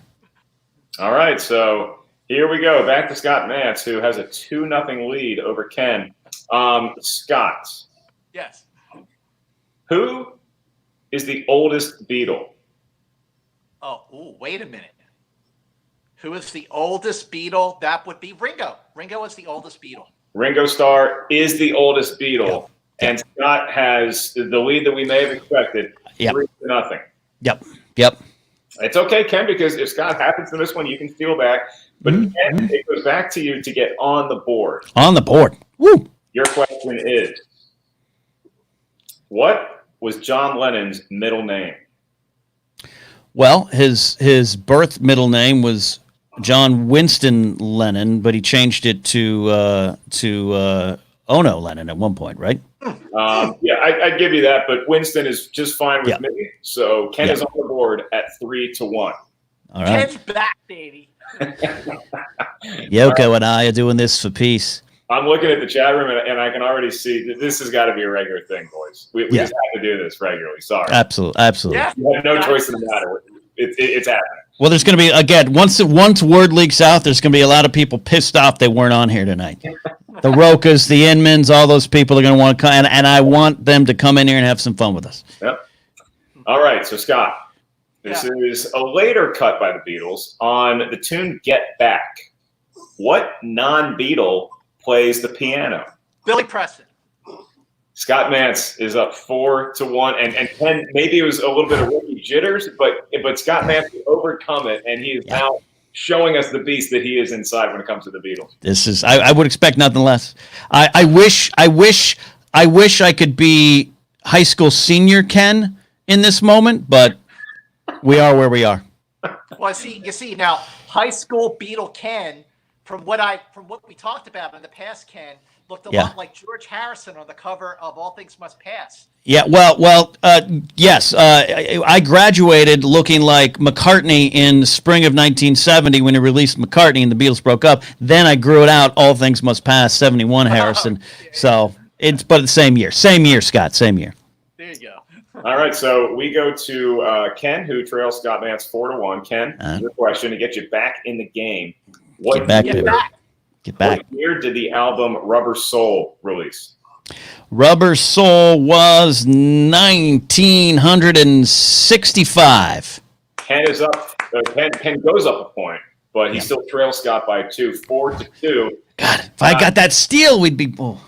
All right, so here we go. Back to Scott Mance, who has a 2-0 lead over Ken. Scott. Yes. Who is the oldest Beatle? Wait a minute. Who is the oldest Beatle? That would be Ringo. Ringo is the oldest Beatle. Ringo Starr is the oldest Beatle, and Scott has the lead that we may have expected. 3-0. Yep. It's okay, Ken, because if Scott happens to miss one, you can steal back. But Ken, it goes back to you to get on the board. On the board. Woo! Your question is, what was John Lennon's middle name? Well, his birth middle name was John Winston Lennon, but he changed it to Ono Lennon at one point, right? I'd give you that, but Winston is just fine with me. So Ken is on the board at 3-1. All right. Ken's back, baby. Yoko and I are doing this for peace. I'm looking at the chat room, and I can already see that this has got to be a regular thing, boys. We just have to do this regularly. Sorry. Absolutely. Yeah. You have no choice in the matter. It's happening. Well, there's going to be, again, once word leaks out, there's going to be a lot of people pissed off they weren't on here tonight. The Rokas, the Inmans, all those people are going to want to come, and I want them to come in here and have some fun with us. Yep. All right, so Scott, this is a later cut by the Beatles on the tune Get Back. What non-Beatle plays the piano? Billy Preston. Scott Mance is up 4-1, and Ken, maybe it was a little bit of rookie jitters, but Scott Mance will overcome it, and he is now showing us the beast that he is inside when it comes to the Beatles. This is I would expect nothing less. I wish I could be high school senior Ken in this moment, but we are where we are. Well, you see now, high school Beatle Ken, from what we talked about in the past, Ken looked a lot like George Harrison on the cover of All Things Must Pass. Yeah, yes. I graduated looking like McCartney in the spring of 1970 when he released McCartney and the Beatles broke up. Then I grew it out, All Things Must Pass, 71 Harrison. So But the same year, Scott, same year. There you go. All right, so we go to Ken, who trails Scott Mance 4-1. Ken, your question to get you back in the game. Get back, year, baby. Get back. What year did the album Rubber Soul release? Rubber Soul was 1965. Ken is up. Ken goes up a point, but he still trails Scott by 2, 4-2. God, if I got that steal, we'd be. Oh.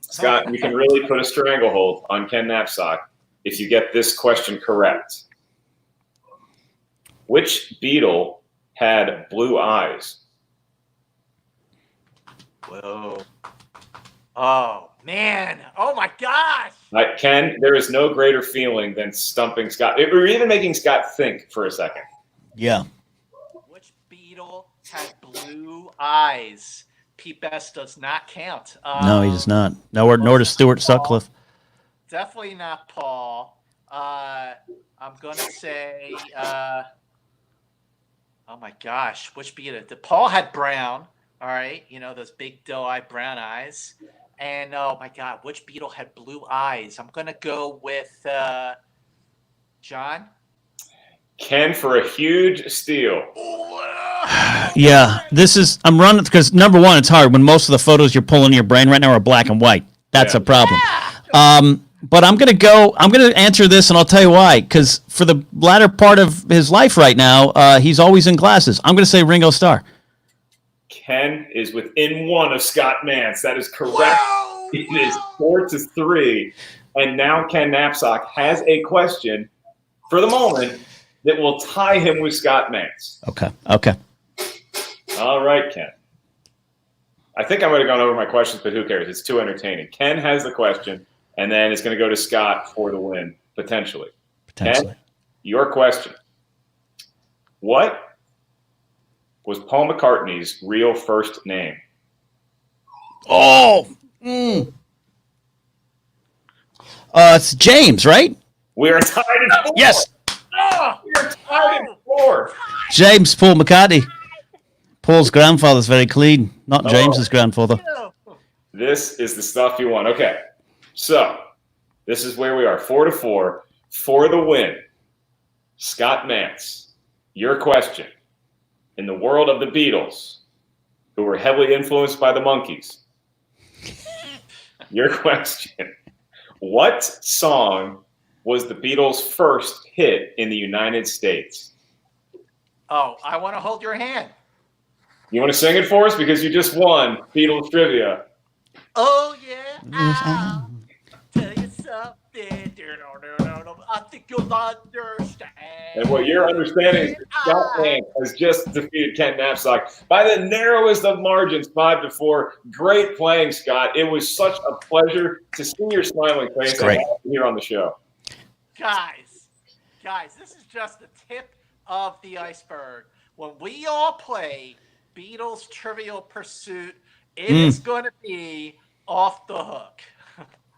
Scott, you can really put a stranglehold on Ken Knapsack if you get this question correct. Which Beatle had blue eyes? Whoa. Oh, man. Oh, my gosh. Ken, there is no greater feeling than stumping Scott, or even making Scott think for a second. Yeah. Which Beatle had blue eyes? Pete Best does not count. No, he does not. Nor does Stuart Sutcliffe. Definitely not Paul. I'm going to say, oh, my gosh. Which Beatle? Paul had brown. All right, those big doe-eyed brown eyes. And, oh, my God, which Beatle had blue eyes? I'm going to go with John. Ken for a huge steal. Yeah, I'm running because, number one, it's hard when most of the photos you're pulling in your brain right now are black and white. That's a problem. Yeah. But I'm going to answer this, and I'll tell you why. Because for the latter part of his life right now, he's always in glasses. I'm going to say Ringo Starr. Ken is within 1 of Scott Mance. That is correct. Whoa! It is 4-3. And now Ken Knapsack has a question for the moment that will tie him with Scott Mance. Okay. All right, Ken. I think I might have gone over my questions, but who cares? It's too entertaining. Ken has the question, and then it's going to go to Scott for the win, potentially. Ken, your question. What was Paul McCartney's real first name? Oh. It's James, right? We are tied at 4. Yes. We are tied at 4. James Paul McCartney. Paul's grandfather's very clean, not James's grandfather. This is the stuff you want. Okay, so this is where we are, 4-4 for the win. Scott Mance, your question. In the world of the Beatles, who were heavily influenced by the Monkees, your question. What song was the Beatles' first hit in the United States? Oh, I want to hold your hand. You want to sing it for us? Because you just won Beatles Trivia. Oh, yeah. I'll tell you something. I think you'll understand. And what you're understanding is that Scott Mance has just defeated Ken Knapsack by the narrowest of margins, 5-4. Great playing, Scott. It was such a pleasure to see your smiling face here on the show. Guys, this is just the tip of the iceberg. When we all play Beatles Trivial Pursuit, it is going to be off the hook.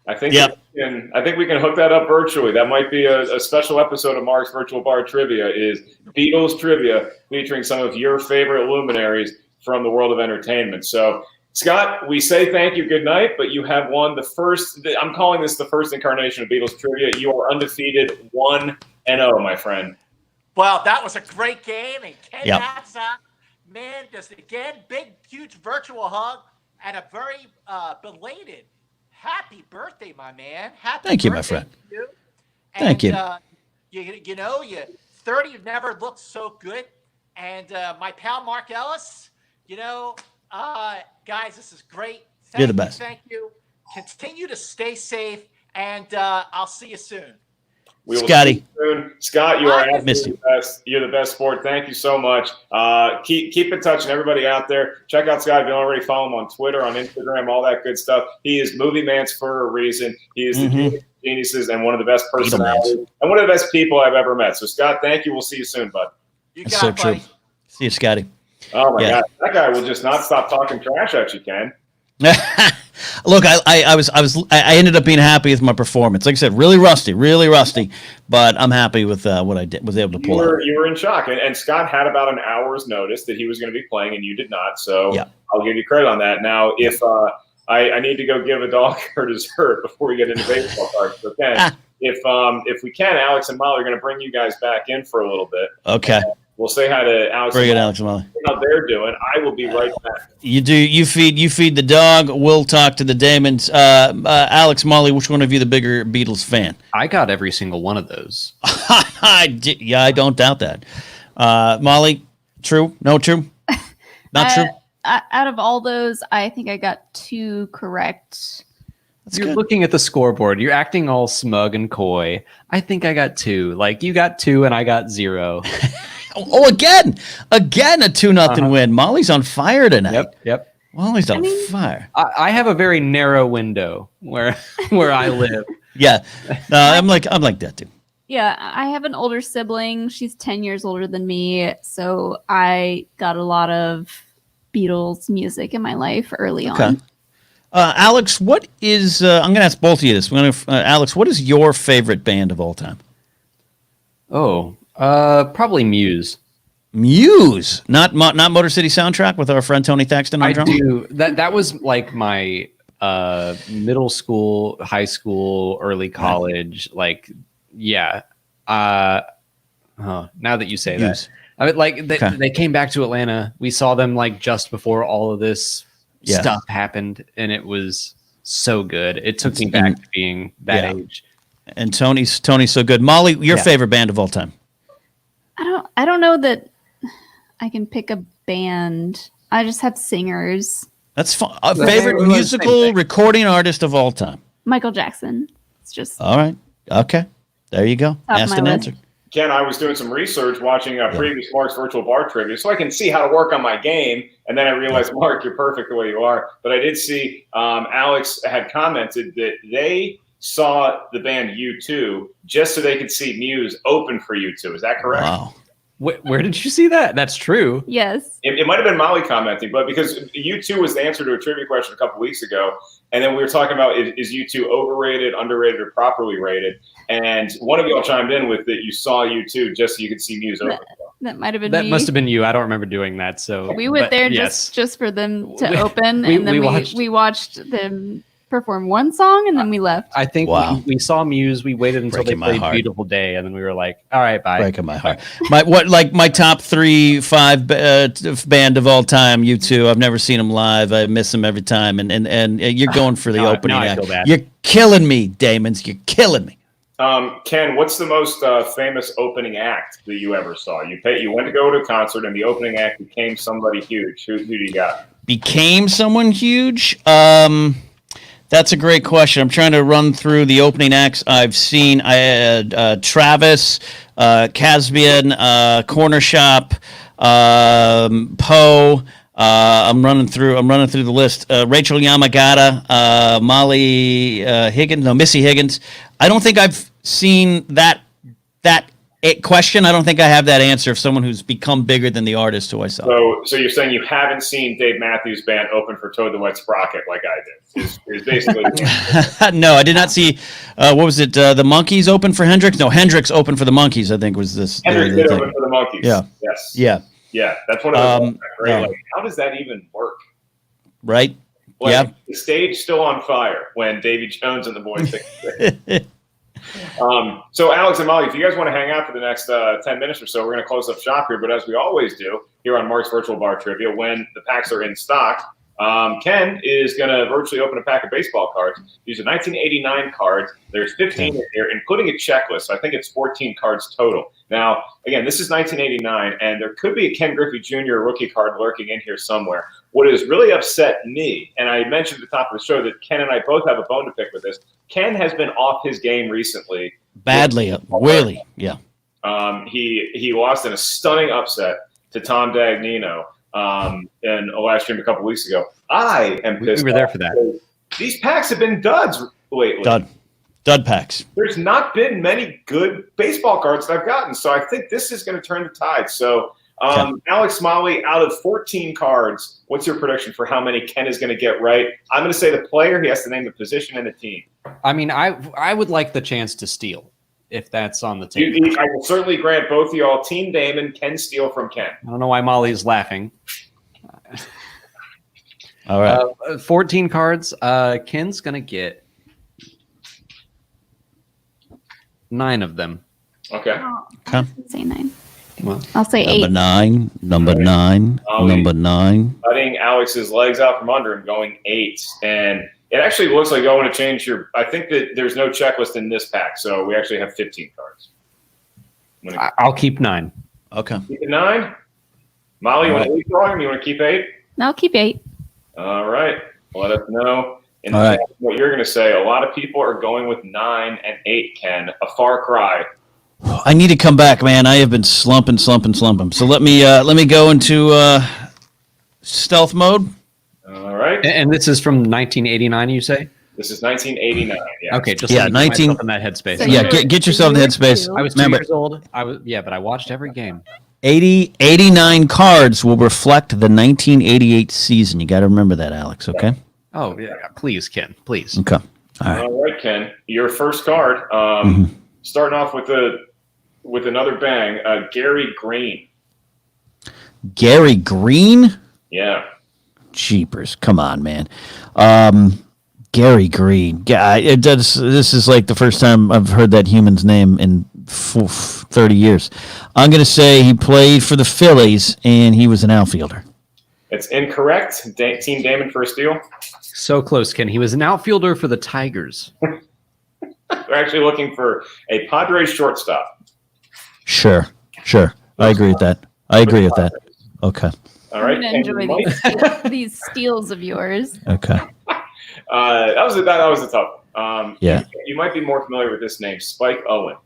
I think we can hook that up virtually. That might be a special episode of Mark's Virtual Bar Trivia is Beatles Trivia featuring some of your favorite luminaries from the world of entertainment. So, Scott, we say thank you, good night, but you have won the first, I'm calling this the first incarnation of Beatles Trivia. You are undefeated 1-0, my friend. Well, that was a great game. And Ken Knapsack, man, just again, big, huge virtual hug and a very belated happy birthday, my man. Thank you, my friend. You. Thank you. You know, 30 never looked so good. And my pal Mark Ellis, guys, this is great. You're the best. Thank you. Continue to stay safe, and I'll see you soon. We will Scotty. see you soon. Scott, you are absolutely the best. You're the best sport. Thank you so much. Keep in touch, and everybody out there, check out Scott. If you don't already follow him on Twitter, on Instagram, all that good stuff. He is Movie Mance for a reason. He is the geniuses and one of the best personalities and one of the best people I've ever met. So, Scott, thank you. We'll see you soon, bud. You got it, buddy. See you, Scotty. Oh my God, that guy will just not stop talking trash at you, Ken. Look, I ended up being happy with my performance. Like I said, really rusty, but I'm happy with what I was able to pull out. You were in shock, and Scott had about an hour's notice that he was going to be playing, and you did not. So I'll give you credit on that. Now, if I need to go give a dog her dessert before we get into baseball cards. So Ken, if we can, Alex and Molly are going to bring you guys back in for a little bit. Okay. We'll say hi to Alex. Bring it, Molly. Alex and Molly. How they're doing. I will be right back. You feed the dog. We'll talk to the Damons. Alex, Molly, which one of you the bigger Beatles fan? I got every single one of those. Yeah, I don't doubt that. Molly, true? No, true? Not true? Out of all those, I think I got 2 correct. You're looking at the scoreboard. You're acting all smug and coy. I think I got 2. Like, you got 2 and I got 0. Oh, again a 2-0 win. Molly's on fire tonight. Yep. Molly's on fire. I have a very narrow window where I live. Yeah, no, I'm like that too. Yeah, I have an older sibling. She's 10 years older than me, so I got a lot of Beatles music in my life early on. Alex, what is? I'm going to ask both of you this. Alex, what is your favorite band of all time? Oh, probably Muse. Muse, not Motor City Soundtrack with our friend Tony Thaxton on drums? do. That was like my middle school, high school, early college. Like, yeah. Now that you say Muse. that, I mean, like they came back to Atlanta. We saw them like just before all of this stuff happened, and it was so good. It took me back to being that age. And Tony's so good. Molly, your favorite band of all time? I don't know that I can pick a band. I just have singers. That's fun. Favorite musical recording artist of all time? Michael Jackson. It's just all right. Okay, there you go. Asked and answered. Ken, I was doing some research watching previous Mark's Virtual Bar Trivia so I can see how to work on my game. And then I realized, Mark, you're perfect the way you are. But I did see Alex had commented that they saw the band U2 just so they could see Muse open for U2. Is that correct? Wow. Where did you see that? That's true. Yes. It might have been Molly commenting, but because U2 was the answer to a trivia question a couple weeks ago, and then we were talking about is U2 overrated, underrated, or properly rated? And one of y'all chimed in with that you saw U2 just so you could see Muse open. That might have been That me. must have been you. I don't remember doing that. So we went there just for them to open, and then we watched them perform one song, and then we left. I think we saw Muse. We waited until they played Beautiful Day, and then we were like, all right, bye. Breaking my heart. My top 3-5 band of all time, U2. I've never seen them live. I miss them every time. And you're going for the opening act. You're killing me, Damons. You're killing me. Ken, what's the most famous opening act that you ever saw? You went to go to a concert, and the opening act became somebody huge. Who do you got? Became someone huge? That's a great question. I'm trying to run through the opening acts I've seen. I had Travis, Caspian, Corner Shop, Poe. I'm running through the list. Rachel Yamagata, Molly Missy Higgins. I don't think I've seen that question. I don't think I have that answer of someone who's become bigger than the artist who I saw. So you're saying you haven't seen Dave Matthews Band open for Toad the Wet Sprocket like I did? Is basically No, I did not see. What was it? The Monkees open for Hendrix? No, Hendrix opened for the Monkees. I think was this. Hendrix did open for the Monkees. Yeah. Yes. Yeah. Yeah. That's one of those. Right? Like, how does that even work? Right. Like, the stage still on fire when Davy Jones and the boys take it. So Alex and Molly, if you guys want to hang out for the next 10 minutes or so, we're going to close up shop here. But as we always do here on Mark's Virtual Bar Trivia, when the packs are in stock, Ken is going to virtually open a pack of baseball cards. These are 1989 cards. There's 15 in here, including a checklist. So I think it's 14 cards total. Now, again, this is 1989, and there could be a Ken Griffey Jr. rookie card lurking in here somewhere. What has really upset me, and I mentioned at the top of the show that Ken and I both have a bone to pick with this. Ken has been off his game recently. Badly, really, yeah. He lost in a stunning upset to Tom Dagnino in a live stream a couple weeks ago. I am pissed. We were there for that. These packs have been duds lately. Dud packs. There's not been many good baseball cards that I've gotten, so I think this is going to turn the tide. So, Alex, Molly, out of 14 cards, what's your prediction for how many Ken is going to get right? I'm going to say the player. He has to name the position and the team. I mean, I would like the chance to steal if that's on the table. I will certainly grant both of y'all Team Damon, Ken steal from Ken. I don't know why Molly's laughing. All right. 14 cards. Ken's going to get 9 of them. Okay. Oh, Okay. I was gonna say 9. Well, I'll say Number 8. 9. Number All right. 9. Number 9. Cutting Alex's legs out from under him, going 8. And it actually looks like I want to change your. I think that there's no checklist in this pack, so we actually have 15 cards. I'll keep 9. Okay. Keep it 9. Molly, you want to lead drawing him? You want to keep 8? No, I'll keep 8. All right. Let us know. And All right. what you're going to say. A lot of people are going with 9 and 8, Ken. A far cry. I need to come back, man. I have been slumping. So let me go into stealth mode. All right. And this is from 1989, you say? This is 1989. Yeah. Okay, just Yeah, let me get 19 myself in that headspace. So Yeah, you're- get yourself in the headspace. two. I was 2 Remember, years old. But I watched every game. 89 cards will reflect the 1988 season. You got to remember that, Alex, okay? Oh, yeah, please, Ken, please. Okay. All right. All right, Ken. Your first card. Starting off with another bang. Gary Green. Gary Green? Yeah. Jeepers. Come on, man. Gary Green. This is like the first time I've heard that human's name in 30 years. I'm going to say he played for the Phillies, and he was an outfielder. It's incorrect. Team Damon for a steal. So close, Ken. He was an outfielder for the Tigers. We're actually looking for a Padres shortstop. Sure. I agree with that. Okay. All right. I'm going to enjoy these steals of yours. Okay. That was a tough one. Yeah. You might be more familiar with this name, Spike Owen.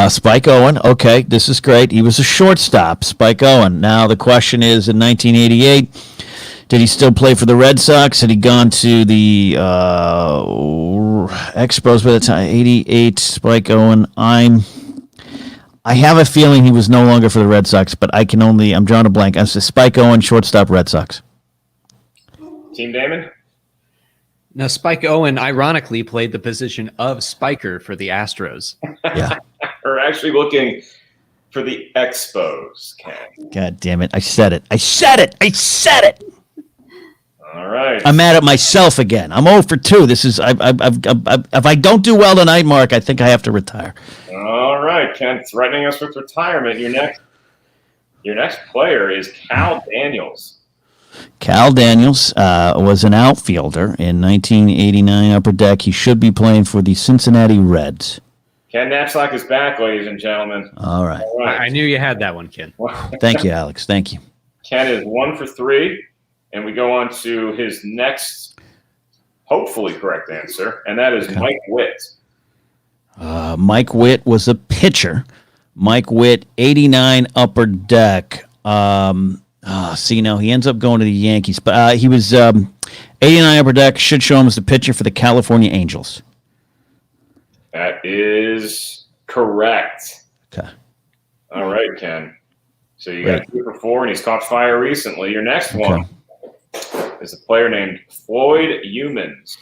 Spike Owen. Okay, this is great. He was a shortstop, Spike Owen. Now the question is, in 1988, did he still play for the Red Sox? Had he gone to the Expos by the time? 88, Spike Owen. I have a feeling he was no longer for the Red Sox, but I'm drawing a blank. I said Spike Owen, shortstop, Red Sox. Team Damon? Now, Spike Owen, ironically, played the position of spiker for the Astros. Yeah. We're actually looking for the Expos, Ken. God damn it. I said it. All right. I'm mad at myself again. I'm 0 for 2. This is, if I don't do well tonight, Mark, I think I have to retire. All right, Ken, threatening us with retirement. Your next player is Cal Daniels. Cal Daniels was an outfielder in 1989 Upper Deck. He should be playing for the Cincinnati Reds. Ken Knapsack is back, ladies and gentlemen. All right. All right. I knew you had that one, Ken. Thank you, Alex. Thank you. Ken is 1 for 3, and we go on to his next, hopefully correct answer, and that is Mike Witt. Mike Witt was a pitcher. Mike Witt, 89 Upper Deck. He ends up going to the Yankees. But he was 89 Upper Deck, should show him as the pitcher for the California Angels. That is correct. Okay. All right, Ken. So you got 2 for 4, and he's caught fire recently. Your next one is a player named Floyd Humans.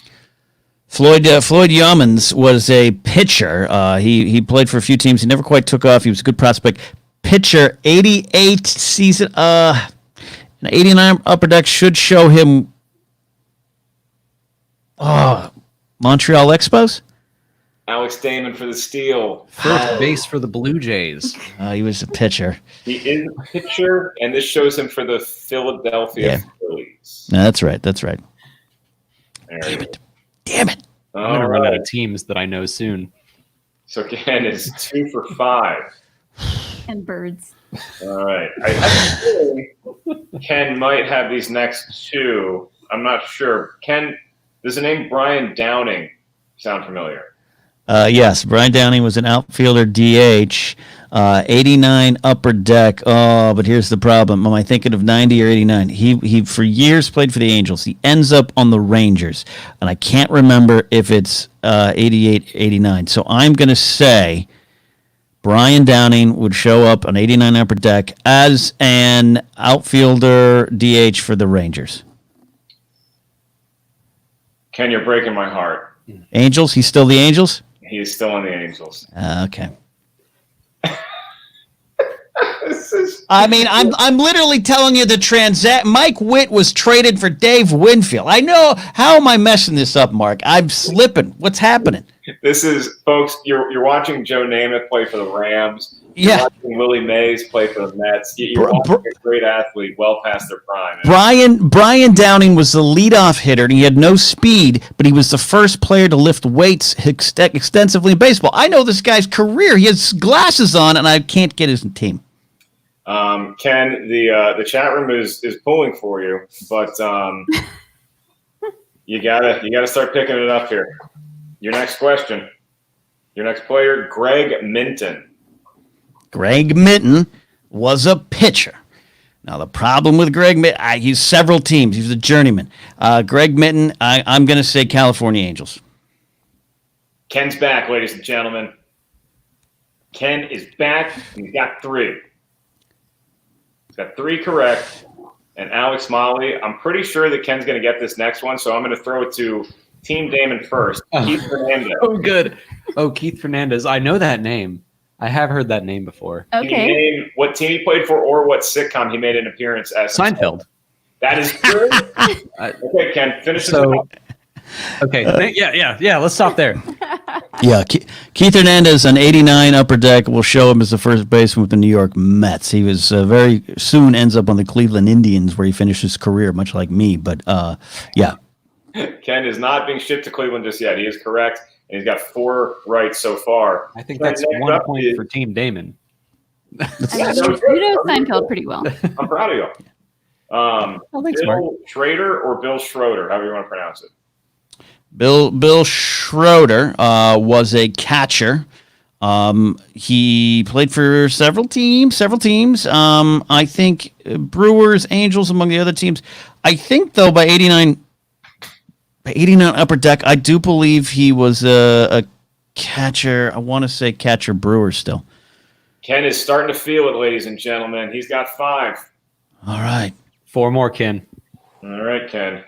Floyd Yeomans was a pitcher. He played for a few teams. He never quite took off. He was a good prospect. Pitcher, 88 season. 89 Upper Deck should show him. Montreal Expos. Alex Damon for the steal. First base for the Blue Jays. He was a pitcher. He is a pitcher, and this shows him for the Philadelphia Phillies. No, that's right. There you go. Damn it. I'm All going to run out right. of teams that I know soon. So Ken is 2 for 5. And birds. All right. I have a feeling Ken might have these next 2. I'm not sure. Ken, does the name Brian Downing sound familiar? Yes, Brian Downing was an outfielder DH, 89 Upper Deck. Oh, but here's the problem. Am I thinking of 90 or 89? He for years played for the Angels. He ends up on the Rangers, and I can't remember if it's 88, 89. So I'm going to say Brian Downing would show up on 89 Upper Deck as an outfielder DH for the Rangers. Ken, you're breaking my heart. Angels? He's still the Angels? He is still on the Angels. Okay. I mean, I'm literally telling you the transact. Mike Witt was traded for Dave Winfield. I know. How am I messing this up, Mark? I'm slipping. What's happening? This is, folks, you're watching Joe Namath play for the Rams. You're watching Willie Mays play for the Mets. You're watching a great athlete well past their prime. Brian Downing was the leadoff hitter, and he had no speed, but he was the first player to lift weights extensively in baseball. I know this guy's career. He has glasses on, and I can't get his team. Ken, the chat room is pulling for you, but you gotta start picking it up here. Your next question. Your next player, Greg Minton. Greg Minton was a pitcher. Now, the problem with Greg Minton, he's several teams. He's a journeyman. Greg Minton, I'm going to say California Angels. Ken's back, ladies and gentlemen. Ken is back. He's got 3. He's got 3 correct. And Alex Molly, I'm pretty sure that Ken's going to get this next one, so I'm going to throw it to Team Damon first. Keith Fernandez. Oh, good. Oh, Keith Fernandez. I know that name. I have heard that name before. Okay. Can you name what team he played for or what sitcom he made an appearance as? Seinfeld. That is true. Okay, Ken, finish this So, up. okay. Yeah. Let's stop there. Yeah, Keith Hernandez on 89 Upper Deck will show him as the first baseman with the New York Mets. He was very soon ends up on the Cleveland Indians, where he finished his career, much like me. But yeah. Ken is not being shipped to Cleveland just yet. He is correct, and he's got 4 right so far. I think that's 1 point for Team Damon. You know Seinfeld pretty well. I'm proud of you. Thanks, Bill Mark. Schrader or Bill Schroeder, however you want to pronounce it. Bill Schroeder was a catcher. He played for several teams. I think Brewers, Angels, among the other teams. I think, though, by 89 Upper Deck, I do believe he was a catcher. I want to say catcher Brewers still. Ken is starting to feel it, ladies and gentlemen. He's got 5. All right. 4 more, Ken. All right, Ken.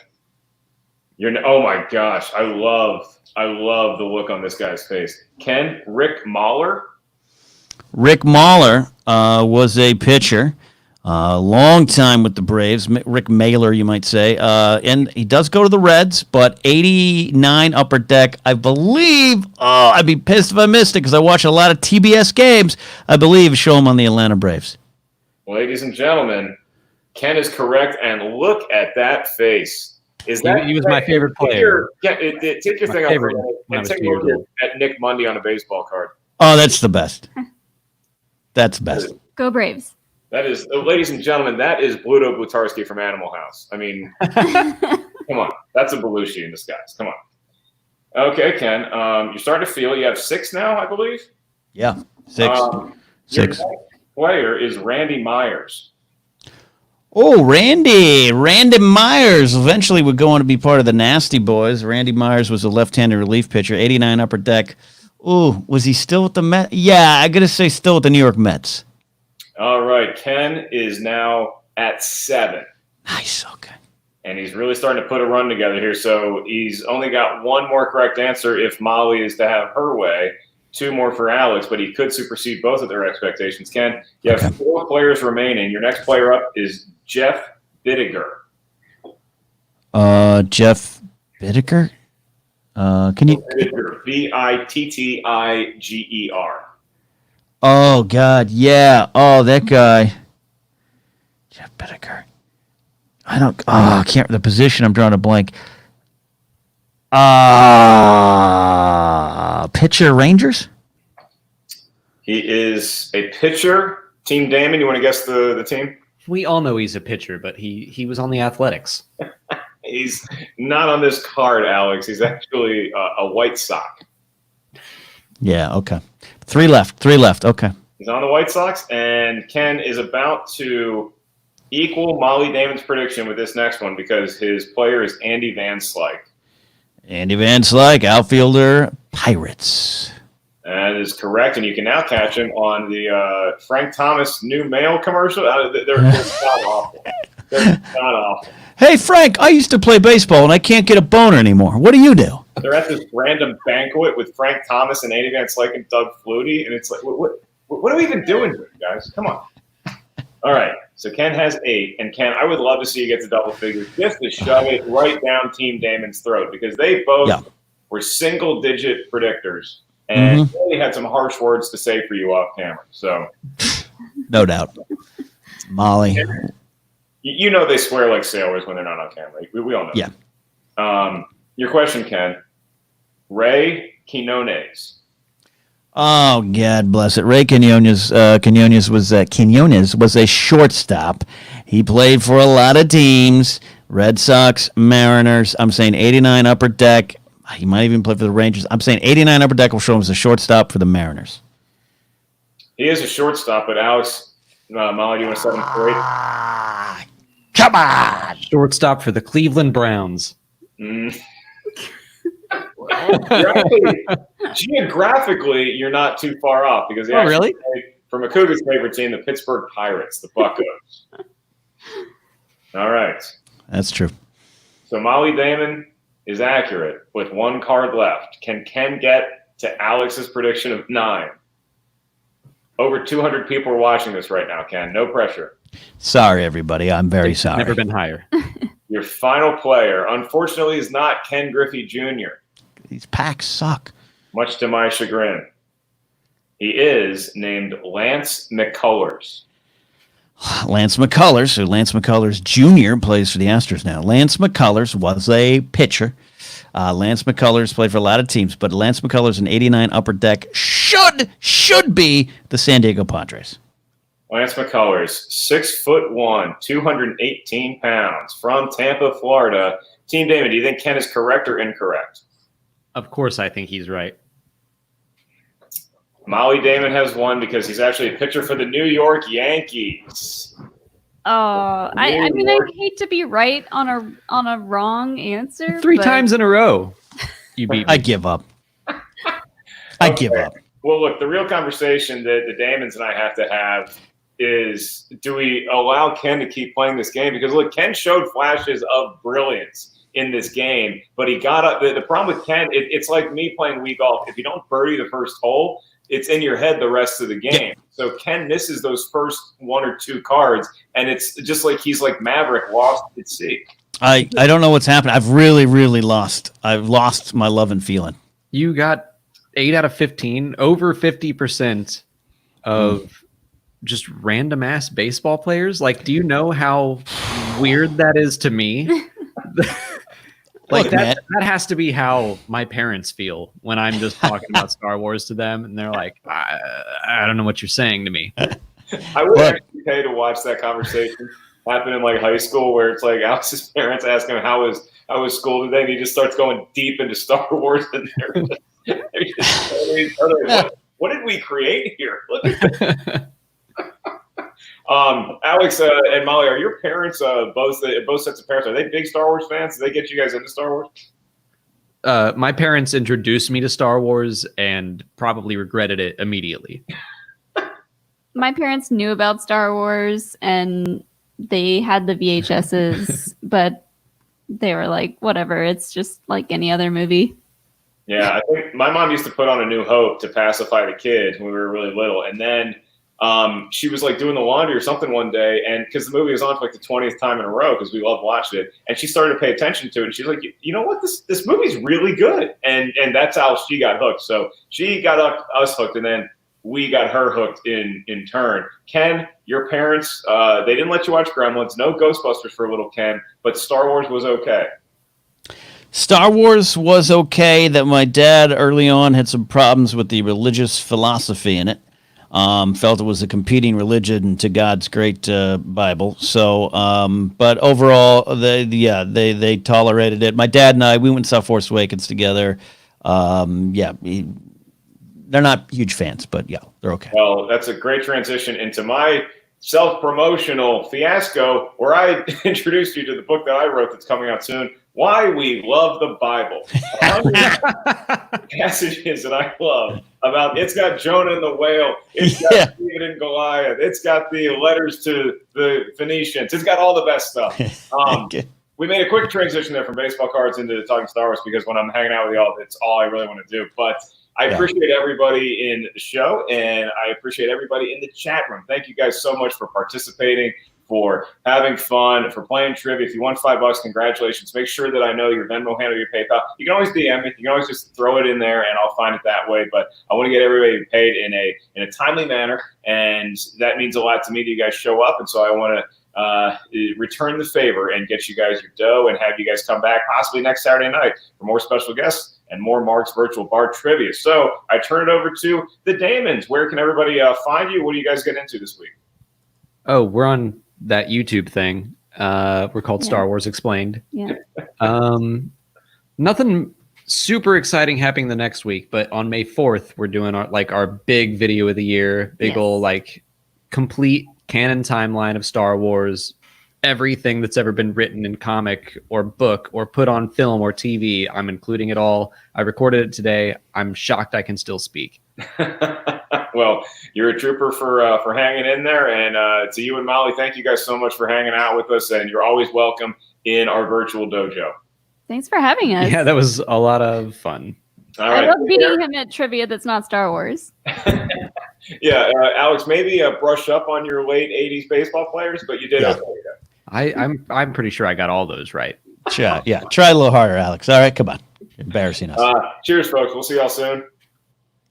Oh my gosh, I love the look on this guy's face. Ken, Rick Mahler. Rick Mahler was a pitcher. Long time with the Braves. Rick Mahler, you might say. And he does go to the Reds, but 89 Upper Deck, I believe. Oh, I'd be pissed if I missed it because I watch a lot of TBS games. I believe show him on the Atlanta Braves. Ladies and gentlemen, Ken is correct, and look at that face. He was my favorite player. Take your thing off and take a look at Nick Mundy on a baseball card. Oh, that's the best. That's the best. Go Braves. That is, ladies and gentlemen, that is Bluto Butarski from Animal House. I mean, come on. That's a Belushi in disguise. Come on. Okay, Ken. You're starting to feel you have 6 now, I believe? Yeah, 6. 6. Your next player is Randy Myers. Oh, Randy Myers eventually would go on to be part of the Nasty Boys. Randy Myers was a left-handed relief pitcher, 89 Upper Deck. Oh, was he still with the Mets? Yeah, I got to say still with the New York Mets. All right, Ken is now at 7. Nice, okay. And he's really starting to put a run together here. So he's only got 1 more correct answer if Molly is to have her way. 2 more for Alex, but he could supersede both of their expectations. Ken, you have 4 players remaining. Your next player up is Jeff Bittiger. Jeff Bittiger? Can you? Bittiger. Oh, God, yeah. Oh, that guy. Jeff Bittiger. I can't, the position, I'm drawing a blank. Pitcher Rangers? He is a pitcher. Team Damon, you want to guess the team? We all know he's a pitcher, but he was on the Athletics. He's not on this card, Alex. He's actually a White Sox. Yeah, okay. 3 left. Okay. He's on the White Sox, and Ken is about to equal Molly Damon's prediction with this next one because his player is Andy Van Slyke. Andy Van Slyke, outfielder, Pirates. That is correct, and you can now catch him on the Frank Thomas new mail commercial. They're not awful. They're not awful. Hey, Frank, I used to play baseball, and I can't get a boner anymore. What do you do? They're at this random banquet with Frank Thomas and Andy Van Slyke and Doug Flutie, and it's like, what are we even doing here, guys? Come on. All right. So Ken has 8. And Ken, I would love to see you get to double figures just to shove it right down Team Damon's throat because they both were single-digit predictors. And really had some harsh words to say for you off camera. So, no doubt. Molly. You know they swear like sailors when they're not on camera. We all know. Yeah. Your question, Ken. Ray Quinones. Oh, God bless it. Ray Quinones was a shortstop. He played for a lot of teams. Red Sox, Mariners. I'm saying 89 Upper Deck. He might even play for the Rangers. I'm saying 89 Upper Deck will show him as a shortstop for the Mariners. He is a shortstop, but Alex, Molly, do you want to set him straight? Come on! Shortstop for the Cleveland Browns. Geographically, you're not too far off because he actually played for McCougar's favorite team, the Pittsburgh Pirates, the Buccos. All right. That's true. So Molly Damon is accurate with 1 card left. Can Ken get to Alex's prediction of 9? Over 200 people are watching this right now, Ken. No pressure. Sorry, everybody. I'm very sorry. Never been higher. Your final player, unfortunately, is not Ken Griffey Jr. These packs suck. Much to my chagrin. He is named Lance McCullers. Lance McCullers, who Lance McCullers Jr. plays for the Astros now. Lance McCullers was a pitcher. Lance McCullers played for a lot of teams, but Lance McCullers in 89 Upper Deck should be the San Diego Padres. Lance McCullers, 6'1", 218 pounds, from Tampa, Florida. Team Damon, do you think Ken is correct or incorrect? Of course, I think he's right. Molly Damon has 1 because he's actually a pitcher for the New York Yankees. I mean, I hate to be right on a wrong answer. 3 times in a row. You beat me. I give up. I give up. Well, look, the real conversation that the Damons and I have to have is, do we allow Ken to keep playing this game? Because, look, Ken showed flashes of brilliance in this game, but he got up. The problem with Ken, it's like me playing Wii golf. If you don't birdie the first hole, it's in your head the rest of the game. So Ken misses those first 1 or 2 cards, and it's just like he's like Maverick lost at sea. I don't know what's happened. I've really lost. I've lost my love and feeling. You got 8 out of 15, over 50% of just random ass baseball players. Like, do you know how weird that is to me? Like that has to be how my parents feel when I'm just talking about Star Wars to them, and they're like, I don't know what you're saying to me. I would actually pay to watch that conversation happen in like high school, where it's like Alex's parents ask him how was school today, and he just starts going deep into Star Wars, and what did we create here? Look at that. Alex and Molly, are your parents both sets of parents? Are they big Star Wars fans? Did they get you guys into Star Wars? My parents introduced me to Star Wars and probably regretted it immediately. My parents knew about Star Wars and they had the VHSs, but they were like, whatever, it's just like any other movie. Yeah, I think my mom used to put on A New Hope to pacify the kids when we were really little, and then she was like doing the laundry or something one day, and because the movie was on for like the 20th time in a row because we loved watching it, and she started to pay attention to it, and she's like, you know what, this movie's really good, and that's how she got hooked. So she got us hooked, and then we got her hooked in turn. Ken, your parents, they didn't let you watch Gremlins, no Ghostbusters for little Ken, but Star Wars was okay. Star Wars was okay. That my dad early on had some problems with the religious philosophy in it. Felt it was a competing religion to God's great Bible. So, but overall, they tolerated it. My dad and I, we went and saw Force Awakens together. They're not huge fans, but yeah, they're okay. Well, that's a great transition into my self-promotional fiasco, where I introduced you to the book that I wrote that's coming out soon, Why We Love the Bible. 100 passages that I love about. It's got Jonah and the whale. It's got David and Goliath. It's got the letters to the Phoenicians. It's got all the best stuff. We made a quick transition there from baseball cards into talking Star Wars because when I'm hanging out with y'all, it's all I really want to do. But I appreciate everybody in the show, and I appreciate everybody in the chat room. Thank you guys so much for participating, for having fun, for playing trivia. If you won $5, congratulations. Make sure that I know your Venmo handle, your PayPal. You can always DM me. You can always just throw it in there, and I'll find it that way. But I want to get everybody paid in a timely manner, and that means a lot to me that you guys show up. And so I want to return the favor and get you guys your dough and have you guys come back possibly next Saturday night for more special guests and more Mark's Virtual Bar Trivia. So I turn it over to the Damons. Where can everybody find you? What do you guys get into this week? Oh, we're on that YouTube thing. We're called Star Wars Explained. Yeah. Nothing super exciting happening the next week, but on May 4th, we're doing our big video of the year, big ol' complete canon timeline of Star Wars, everything that's ever been written in comic or book or put on film or TV. I'm including it all. I recorded it today. I'm shocked I can still speak. Well, you're a trooper for hanging in there, and to you and Molly, thank you guys so much for hanging out with us, and you're always welcome in our virtual dojo. Thanks for having us. Yeah, that was a lot of fun. All right. I love beating him at trivia that's not Star Wars. Yeah, Alex, maybe brush up on your late 80s baseball players, but you did okay. I'm pretty sure I got all those right. Try a little harder, Alex. All right, come on. You're embarrassing us. Cheers, folks. We'll see y'all soon.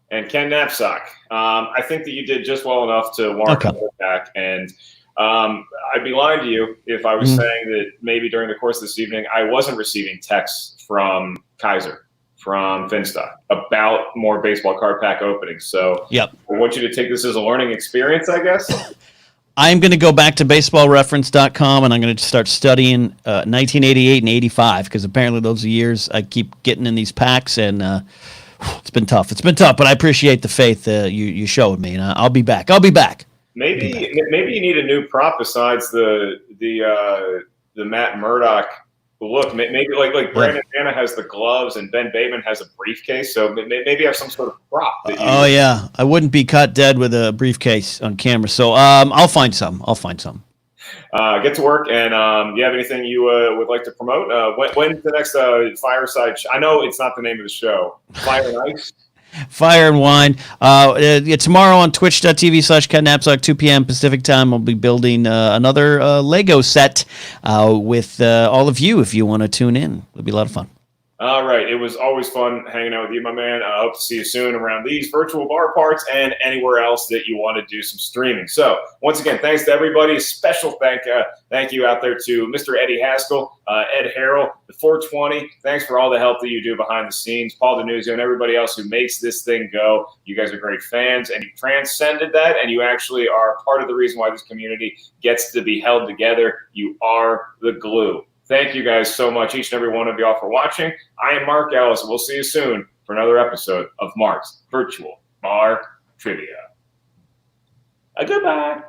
And Ken Knapsack, I think that you did just well enough to warrant a back. And I'd be lying to you if I was saying that maybe during the course of this evening I wasn't receiving texts from Kaiser, from Finstock, about more baseball card pack openings. So I want you to take this as a learning experience, I guess. I'm going to go back to baseballreference.com, and I'm going to start studying 1988 and 85, because apparently those are years I keep getting in these packs, and it's been tough. But I appreciate the faith you showed me, and I'll be back. Maybe you need a new prop besides the Matt Murdock look. Maybe like Brandon Anna has the gloves and Ben Bateman has a briefcase. So maybe have some sort of prop. I wouldn't be caught dead with a briefcase on camera. So I'll find some. Get to work, and you have anything you would like to promote? When's the next fireside? I know it's not the name of the show. Fire and Ice. Fire and Wine. Tomorrow on twitch.tv/KenNapsack, 2 p.m. Pacific time, I'll be building another Lego set with all of you if you want to tune in. It'll be a lot of fun. All right. It was always fun hanging out with you, my man. I hope to see you soon around these virtual bar parts and anywhere else that you want to do some streaming. So once again, thanks to everybody. A special thank you out there to Mr. Eddie Haskell, Ed Harrell, the 420. Thanks for all the help that you do behind the scenes. Paul Denuzio and everybody else who makes this thing go. You guys are great fans, and you transcended that, and you actually are part of the reason why this community gets to be held together. You are the glue. Thank you guys so much, each and every one of y'all, for watching. I am Mark Ellis, and we'll see you soon for another episode of Mark's Virtual Bar Trivia. Goodbye.